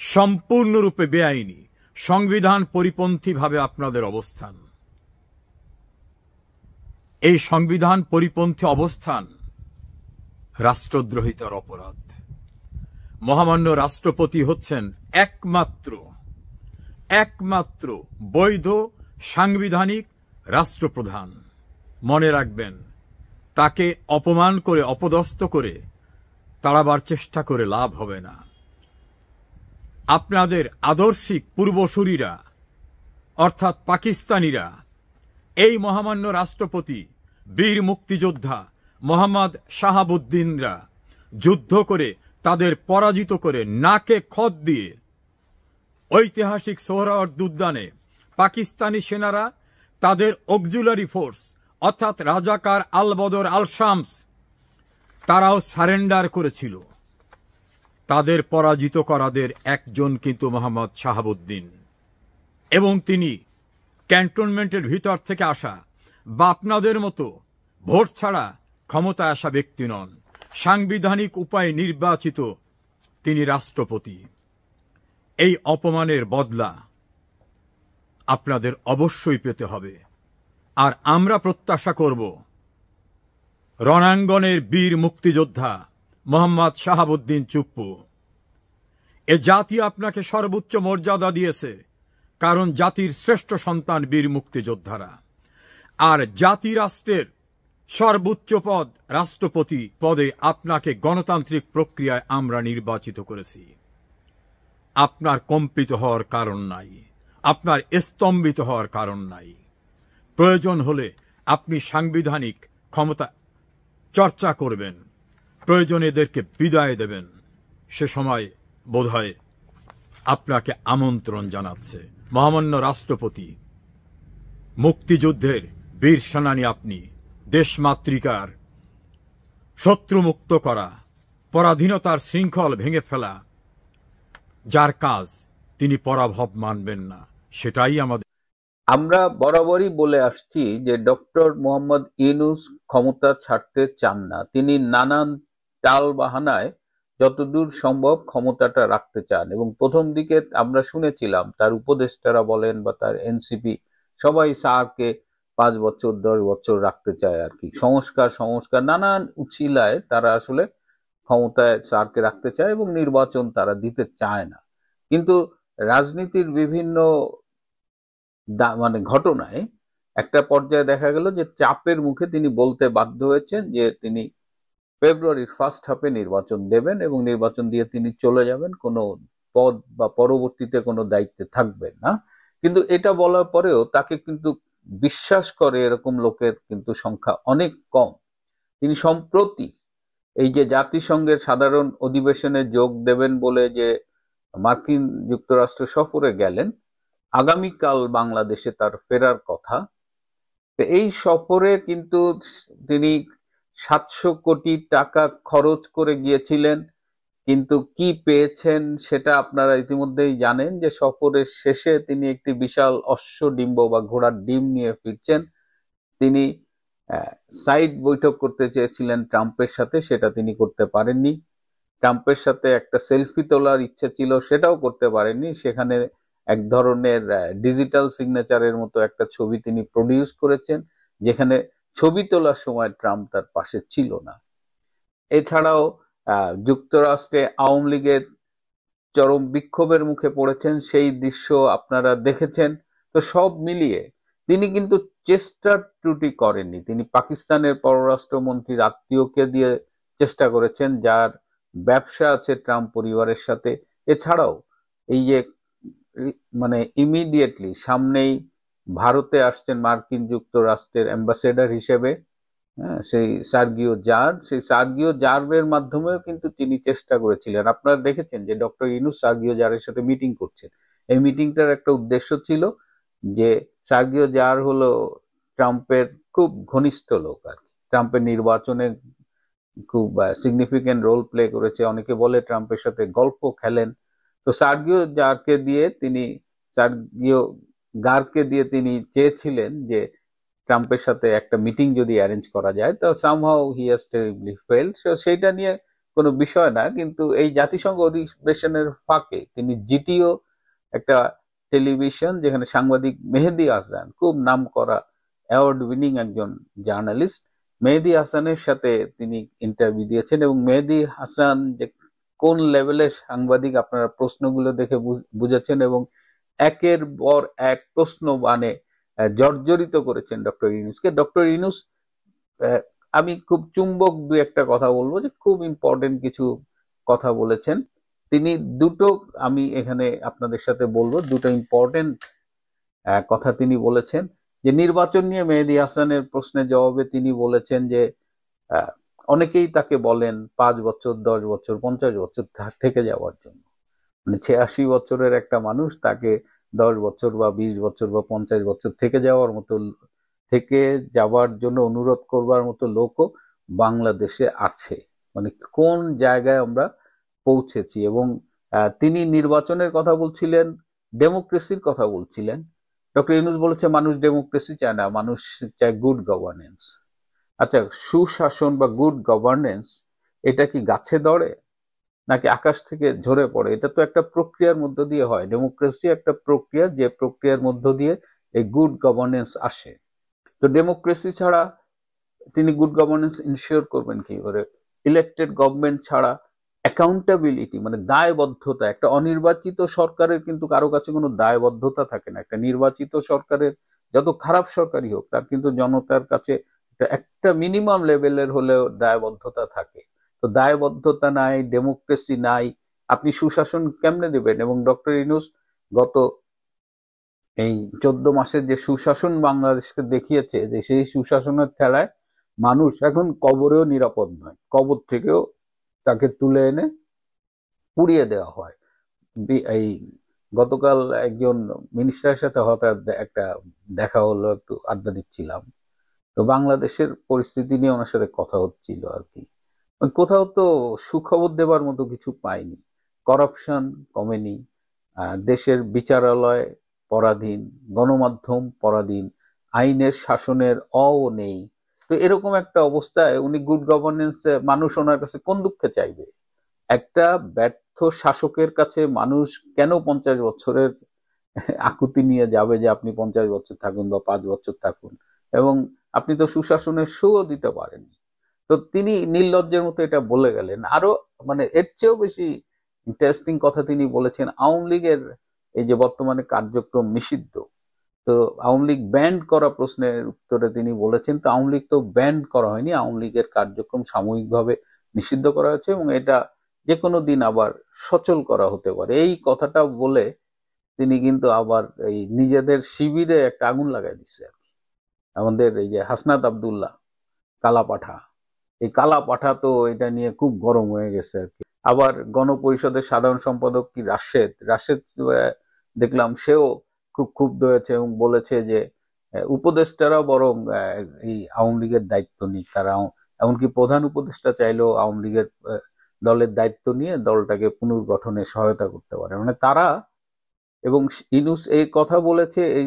সম্পূর্ণরূপে বেআইনি, সংবিধান পরিপন্থীভাবে আপনাদের অবস্থান। এই সংবিধান পরিপন্থী অবস্থান রাষ্ট্রদ্রোহিতার অপরাধ। মহামান্য রাষ্ট্রপতি হচ্ছেন একমাত্র বৈধ সাংবিধানিক রাষ্ট্রপ্রধান। মনে রাখবেন, তাকে অপমান করে, অপদস্থ করে তাড়াবার চেষ্টা করে লাভ হবে না। আপনাদের আদর্শিক পূর্বসূরীরা অর্থাৎ পাকিস্তানিরা এই মহামান্য রাষ্ট্রপতি, বীর মুক্তিযোদ্ধা মোহাম্মদ শাহাবুদ্দিনরা যুদ্ধ করে তাদের পরাজিত করে নাকে খত দিয়ে ঐতিহাসিক সোহরাওয়ার্দী উদ্যানে পাকিস্তানি সেনারা তাদের অক্সিলারি ফোর্স অর্থাৎ রাজাকার আল বদর আল শামস তারাও সারেন্ডার করেছিল। তাদের পরাজিত করাদের একজন কিন্তু মোহাম্মদ শাহাবুদ্দিন, এবং তিনি ক্যান্টনমেন্টের ভিতর থেকে আসা বা আপনাদের মতো ভোট ছাড়া ক্ষমতায় আসা ব্যক্তি নন। সাংবিধানিক উপায়ে নির্বাচিত তিনি রাষ্ট্রপতি। এই অপমানের বদলা আপনাদের অবশ্যই পেতে হবে। আর আমরা প্রত্যাশা করব রণাঙ্গনের বীর মুক্তিযোদ্ধা মোহাম্মদ শাহাবুদ্দিন চুপ্পু, এ জাতি আপনাকে সর্বোচ্চ মর্যাদা দিয়েছে, কারণ জাতির শ্রেষ্ঠ সন্তান বীর মুক্তিযোদ্ধারা। আর জাতি রাষ্ট্রের সর্বোচ্চ পদ রাষ্ট্রপতি পদে আপনাকে গণতান্ত্রিক প্রক্রিয়ায় আমরা নির্বাচিত করেছি। আপনার কম্পিত হওয়ার কারণ নাই, আপনার স্তম্ভিত হওয়ার কারণ নাই। প্রয়োজন হলে আপনি সাংবিধানিক ক্ষমতা চর্চা করবেন, প্রয়োজন এদেরকে বিদায় দেবেন। সে সময় বোধহয় আপনাকে আমন্ত্রণ জানাচ্ছে। মহামান্য রাষ্ট্রপতি, মুক্তিযুদ্ধের বীর সেনানী আপনি, দেশমাতৃকার শত্রুমুক্ত করা, পরাধীনতার শৃঙ্খল ভেঙে ফেলা যার কাজ, তিনি পরাভব মানবেন না। সেটাই আমাদের। আমরা বরাবরই বলে আসছি যে ডক্টর মোহাম্মদ ইউনূস ক্ষমতা ছাড়তে চান না। তিনি নানান টাল বাহানায় যতদূর সম্ভব ক্ষমতাটা রাখতে চান, এবং প্রথম দিকে আমরা শুনেছিলাম তার উপদেষ্টারা বলেন বা তার এনসিপি সবাই স্যারকে 5 বছর 10 বছর রাখতে চায় আর কি। সংস্কার নানান উছিলায় তারা আসলে ক্ষমতায় স্যারকে রাখতে চায় এবং নির্বাচন তারা দিতে চায় না। কিন্তু রাজনীতির বিভিন্ন ঘটনায় একটা পর্যায়ে দেখা গেল যে চাপের মুখে তিনি বলতে বাধ্য হয়েছেন যে তিনি ফেব্রুয়ারির ফার্স্ট হাফে নির্বাচন দেবেন এবং নির্বাচন দিয়ে তিনি চলে যাবেন, কোনো পদ বা পরবর্তীতে কোনো দায়িত্বে থাকবেন না। কিন্তু এটা বলার পরেও তাকে কিন্তু বিশ্বাস করে এরকম লোকের কিন্তু সংখ্যা অনেক কম। তিনি সম্প্রতি এই যে জাতিসংঘের সাধারণ অধিবেশনে যোগ দেবেন বলে যে মার্কিন যুক্তরাষ্ট্র সফরে গেলেন, আগামীকাল বাংলাদেশে তার ফেরার কথা। এই সফরে কিন্তু তিনি 700 কোটি টাকা খরচ করে গিয়েছিলেন, কিন্তু কি পেয়েছেন সেটা আপনারা ইতিমধ্যেই জানেন যে সফরের শেষে তিনি একটি বিশাল অশ্বডিম্ব বা ঘোড়ার ডিম নিয়ে ফিরছেন। তিনি সাইড বৈঠক করতে চেয়েছিলেন ট্রাম্পের সাথে, সেটা তিনি করতে পারেননি। ট্রাম্পের সাথে একটা সেলফি তোলার ইচ্ছা ছিল, সেটাও করতে পারেননি। সেখানে এক ধরনের ডিজিটাল সিগনেচারের মতো একটা ছবি তিনি প্রডিউস করেছেন, যেখানে ছবি তোলার সময় ট্রাম্প তার পাশে ছিল না। এছাড়াও যুক্তরাষ্ট্রে আওয়ামী লীগের চরম বিক্ষোভের মুখে পড়েছেন, সেই দৃশ্য আপনারা দেখেছেন। তো সব মিলিয়ে তিনি কিন্তু চেষ্টা ত্রুটি করেননি। তিনি পাকিস্তানের পররাষ্ট্রমন্ত্রীর আত্মীয়কে দিয়ে চেষ্টা করেছেন, যার ব্যবসা আছে ট্রাম্প পরিবারের সাথে। এছাড়াও এই যে ইমিডিয়েটলি সামনেই ভারতে আসছেন মার্কিন যুক্তরাষ্ট্রের অ্যাম্বাসেডর হিসেবে সেই সার্গিও জার্ভের মাধ্যমেও কিন্তু তিনি চেষ্টা করেছিলেন। আপনারা দেখেছেন যে ডক্টর ইউনূস সার্গিও জারের সাথে মিটিং করছেন। এই মিটিংটার একটা উদ্দেশ্য ছিল যে সার্গিও জার হলো ট্রাম্পের খুব ঘনিষ্ঠ লোক আর কি, ট্রাম্পের নির্বাচনে খুব সিগনিফিকেন্ট রোল প্লে করেছে, অনেকে বলে ট্রাম্পের সাথে গল্প খেলেন। তো সার্গিও গারকে দিয়ে তিনি চেয়েছিলেন যে ট্রাম্পের সাথে একটা মিটিং যদি অ্যারেঞ্জ করা যায়, তো somehow he has terribly failed. সেইটা নিয়ে কোনো বিষয় না, কিন্তু এই জাতিসংঘ অধিবেশনের ফাঁকে তিনি জিটিও একটা টেলিভিশন, যেখানে সাংবাদিক মেহেদী হাসান, খুব নাম করা অ্যাওয়ার্ড উইনিং একজন জার্নালিস্ট, মেহেদী হাসানের সাথে তিনি ইন্টারভিউ দিয়েছেন। এবং মেহেদী হাসান যে কোন লেভেলের সাংবাদিক আপনারা প্রশ্নগুলো দেখে বুঝেছেন, এবং একের পর এক প্রশ্ন মানে জর্জরিত করেছেন ডক্টর ইউনূসকে। ডক্টর ইউনূস, আমি খুব চুম্বক দুই একটা কথা বলবো, যে খুব ইম্পর্টেন্ট কিছু কথা বলেছেন তিনি। দুটো আমি এখানে আপনাদের সাথে বলবো, দুটো ইম্পর্টেন্ট কথা তিনি বলেছেন। যে নির্বাচন নিয়ে মেহেদী হাসানের প্রশ্নের জবাবে তিনি বলেছেন যে অনেকেই তাকে বলেন 5 বছর, 10 বছর, 50 বছর থেকে যাওয়ার জন্য, মানে 86 বছরের একটা মানুষ, তাকে 10 বছর বা 20 বছর বা 50 বছর থেকে যাওয়ার জন্য অনুরোধ করবার মতো লোকও বাংলাদেশে আছে। মানে কোন জায়গায় আমরা পৌঁছেছি। এবং তিনি নির্বাচনের কথা বলছিলেন, ডেমোক্রেসির কথা বলছিলেন। ডক্টর ইউনূস বলেছে মানুষ ডেমোক্রেসি চায় না, মানুষ চায় গুড গভর্নেন্স। আচ্ছা, সুশাসন বা গুড গভর্নেন্স এটা কি গাছে ধরে নাকি আকাশ থেকে ঝরে পড়ে? এটা তো একটা প্রক্রিয়ার মধ্য দিয়ে হয়। ডেমোক্রেসি একটা প্রক্রিয়া, যে প্রক্রিয়ার মধ্য দিয়ে এই গুড গভর্নেন্স আসে। তো ডেমোক্রেসি ছাড়া তিনি গুড গভর্নেন্স ইনশিওর করবেন কি করে? ইলেক্টেড গভর্নমেন্ট ছাড়া অ্যাকাউন্টেবিলিটি, মানে দায়বদ্ধতা, একটা অনির্বাচিত সরকারের কিন্তু কারো কাছে কোনো দায়বদ্ধতা থাকে না। একটা নির্বাচিত সরকারের, যত খারাপ সরকারই হোক, তার কিন্তু জনতার কাছে একটা মিনিমাম লেভেলের হলেও দায়বদ্ধতা থাকে। তো দায়বদ্ধতা নাই, ডেমোক্রেসি নাই, আপনি সুশাসন কেমনে দেবেন? এবং ডক্টর ইউনূস গত এই 14 মাসের যে সুশাসন বাংলাদেশকে দেখিয়েছে, যে সেই সুশাসনের ঠেলায় মানুষ এখন কবরেও নিরাপদ নয়, কবর থেকেও তাকে তুলে এনে পুড়িয়ে দেওয়া হয়। এই গতকাল একজন মিনিস্টারের সাথে হঠাৎ একটা দেখা হলো, একটু আড্ডা দিচ্ছিলাম, তো বাংলাদেশের পরিস্থিতি নিয়ে ওনার সাথে কথা হচ্ছিল আর কি। কোথাও তো সুখবর দেবার মতো কিছু পাইনি। করাপশন কমেনি, দেশের বিচারালয় পরাধীন, গণমাধ্যম পরাধীন, আইনের শাসনের নেই। তো এরকম একটা অবস্থায় উনি গুড গভর্নেন্স, মানুষ ওনার কাছে কোন দুঃখে চাইবে? একটা ব্যর্থ শাসকের কাছে মানুষ কেন 50 বছরের আকুতি নিয়ে যাবে যে আপনি 50 বছর থাকুন বা 5 বছর থাকুন, এবং আপনি তো সুশাসনের শোও দিতে পারেননি। তো তিনি নির্লজ্জের মতো এটা বলে গেলেন। আরো মানে এর চেয়েও বেশি ইন্টারেস্টিং কথা তিনি বলেছেন, আওয়ামী লীগের এই যে বর্তমানে কার্যক্রম নিষিদ্ধ, তো আওয়ামী লীগ ব্যান্ড করা প্রশ্নের উত্তরে তিনি বলেছেন, তো আওয়ামী লীগ তো ব্যান্ড করা হয়নি, আওয়ামী লীগের কার্যক্রম সাময়িকভাবে নিষিদ্ধ করা হয়েছে এবং এটা যে কোনো দিন আবার সচল করা হতে পারে। এই কথাটা বলে তিনি কিন্তু আবার এই নিজেদের শিবিরে একটা আগুন লাগাই দিচ্ছে আর কি। আমাদের এই যে হাসনাত আব্দুল্লাহ কালাপাঠা, এই কালাপাঠা তো এটা নিয়ে খুব গরম হয়ে গেছে আর কি। আবার গণপরিষদের সাধারণ সম্পাদক কি রাশেদ দেখলাম, সেও খুব ক্ষুব্ধ হয়েছে এবং বলেছে যে উপদেষ্টারা বরং এই আওয়ামী লীগের দায়িত্ব নিক। তারা এমনকি প্রধান উপদেষ্টা চাইলেও আওয়ামী লীগের দলের দায়িত্ব নিয়ে দলটাকে পুনর্গঠনে সহায়তা করতে পারে। মানে তারা, এবং ইউনূস এই কথা বলেছে, এই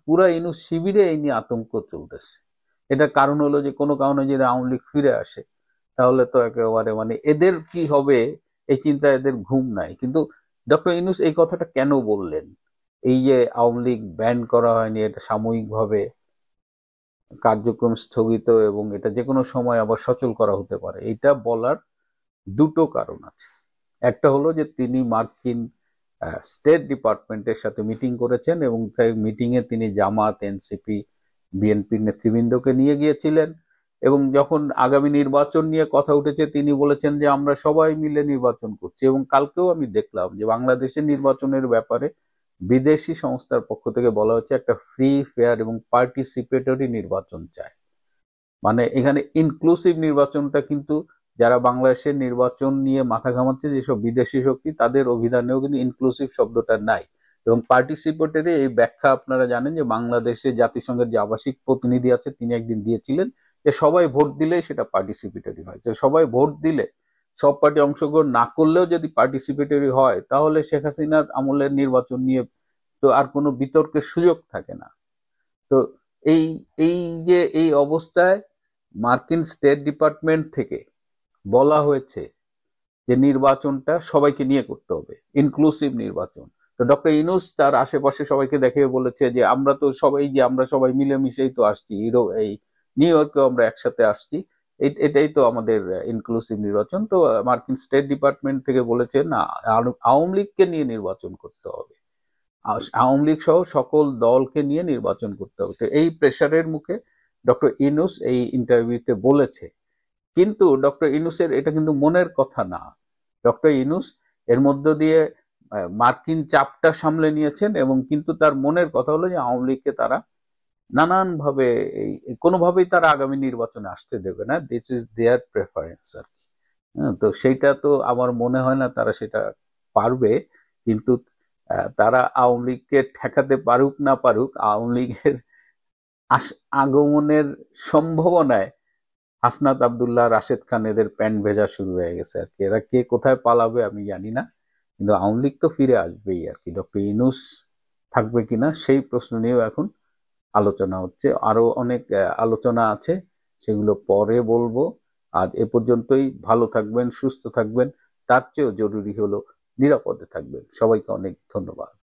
পুরা ইউনূস শিবিরে এই নিয়ে আতঙ্ক চলতেছে। এটা কারণ হলো যে কোনো কারণে যদি আওয়ামী লীগ ফিরে আসে তাহলে তো একেবারে মানে এদের কি হবে এই চিন্তা, এদের ঘুম নাই। কিন্তু ডক্টর ইউনূস এই কথাটা কেন বললেন? এই যে আওয়ামী লীগ ব্যান করা হয়নি, এটা সাময়িকভাবে কার্যক্রম স্থগিত এবং এটা যে কোনো সময় আবার সচল করা হতে পারে, এটা বলার দুটো কারণ আছে। একটা হলো যে তিনি মার্কিন স্টেট ডিপার্টমেন্টের সাথে মিটিং করেছেন এবং সেই মিটিংয়ে তিনি জামাত, এনসিপি, বিএনপির নেতৃবৃন্দকে নিয়ে গিয়েছিলেন এবং যখন আগামী নির্বাচন নিয়ে কথা উঠেছে তিনি বলেছেন যে আমরা সবাই মিলে নির্বাচন করছি। এবং কালকেও আমি দেখলাম যে বাংলাদেশের নির্বাচনের ব্যাপারে বিদেশি সংস্থার পক্ষ থেকে বলা হচ্ছে একটা ফ্রি, ফেয়ার এবং পার্টিসিপেটরি নির্বাচন চায়। মানে এখানে ইনক্লুসিভ নির্বাচনটা কিন্তু যারা বাংলাদেশের নির্বাচন নিয়ে মাথা ঘামাচ্ছে, যেসব বিদেশি শক্তি, তাদের অভিধানেও কিন্তু ইনক্লুসিভ শব্দটা নাই। এবং পার্টিসিপেটরি এই ব্যাখ্যা আপনারা জানেন যে বাংলাদেশে জাতিসংঘের যে আবাসিক প্রতিনিধি আছে তিনি একদিন দিয়েছিলেন যে সবাই ভোট দিলেই সেটা পার্টিসিপেটরি হয়। তো সবাই ভোট দিলে, সব পার্টি অংশগ্রহণ না করলেও যদি পার্টিসিপেটরি হয়, তাহলে শেখ হাসিনার আমলের নির্বাচন নিয়ে তো আর কোনো বিতর্কের সুযোগ থাকে না। তো এই এই যে এই অবস্থায় মার্কিন স্টেট ডিপার্টমেন্ট থেকে বলা হয়েছে যে নির্বাচনটা সবাইকে নিয়ে করতে হবে, ইনক্লুসিভ নির্বাচন। তো ডক্টর ইউনূস তার আশেপাশে সবাইকে দেখে বলেছে যে আমরা তো সবাই, যে আমরা সবাই মিলেমিশেই তো আসছি, এই নিউ ইয়র্কেও আমরা একসাথে আসছি, এটাই তো আমাদের ইনক্লুসিভ নির্বাচন। তো মার্কিন স্টেট ডিপার্টমেন্ট থেকে বলেছে না, আওয়ামী লীগকে নিয়ে নির্বাচন করতে হবে, আওয়ামী লীগ সহ সকল দলকে নিয়ে নির্বাচন করতে হবে। তো এই প্রেশারের মুখে ডক্টর ইউনূস এই ইন্টারভিউতে বলেছে। কিন্তু ডক্টর ইউনূসের এটা কিন্তু মনের কথা না। ডক্টর ইউনূস এর মধ্য দিয়ে মার্কিন চাপটা সামলে নিয়েছেন, এবং কিন্তু তার মনের কথা হলো যে আওয়ামী লীগকে তারা নানানভাবে কোনোভাবেই তারা আগামী নির্বাচনে আসতে দেবে না, দিস ইজ দেয়ার প্রেফারেন্স আর কি। তো সেইটা তো আমার মনে হয় না তারা সেটা পারবে। কিন্তু তারা আওয়ামী লীগকে ঠেকাতে পারুক না পারুক, আওয়ামী লীগের আগমনের সম্ভাবনায় হাসনাত আব্দুল্লাহ, রাশেদ খান এদের প্যান্ট ভেজা শুরু হয়ে গেছে আর কি। এরা কে কোথায় পালাবে আমি জানি না, কিন্তু আওয়ামী লীগ তো ফিরে আসবেই আর কি। ডক্টর ইউনূস থাকবে কিনা সেই প্রশ্ন নিয়েও এখন আলোচনা হচ্ছে। আরো অনেক আলোচনা আছে, সেগুলো পরে বলবো। আজ এ পর্যন্তই। ভালো থাকবেন, সুস্থ থাকবেন, তার চেয়েও জরুরি হলো নিরাপদে থাকবেন। সবাইকে অনেক ধন্যবাদ।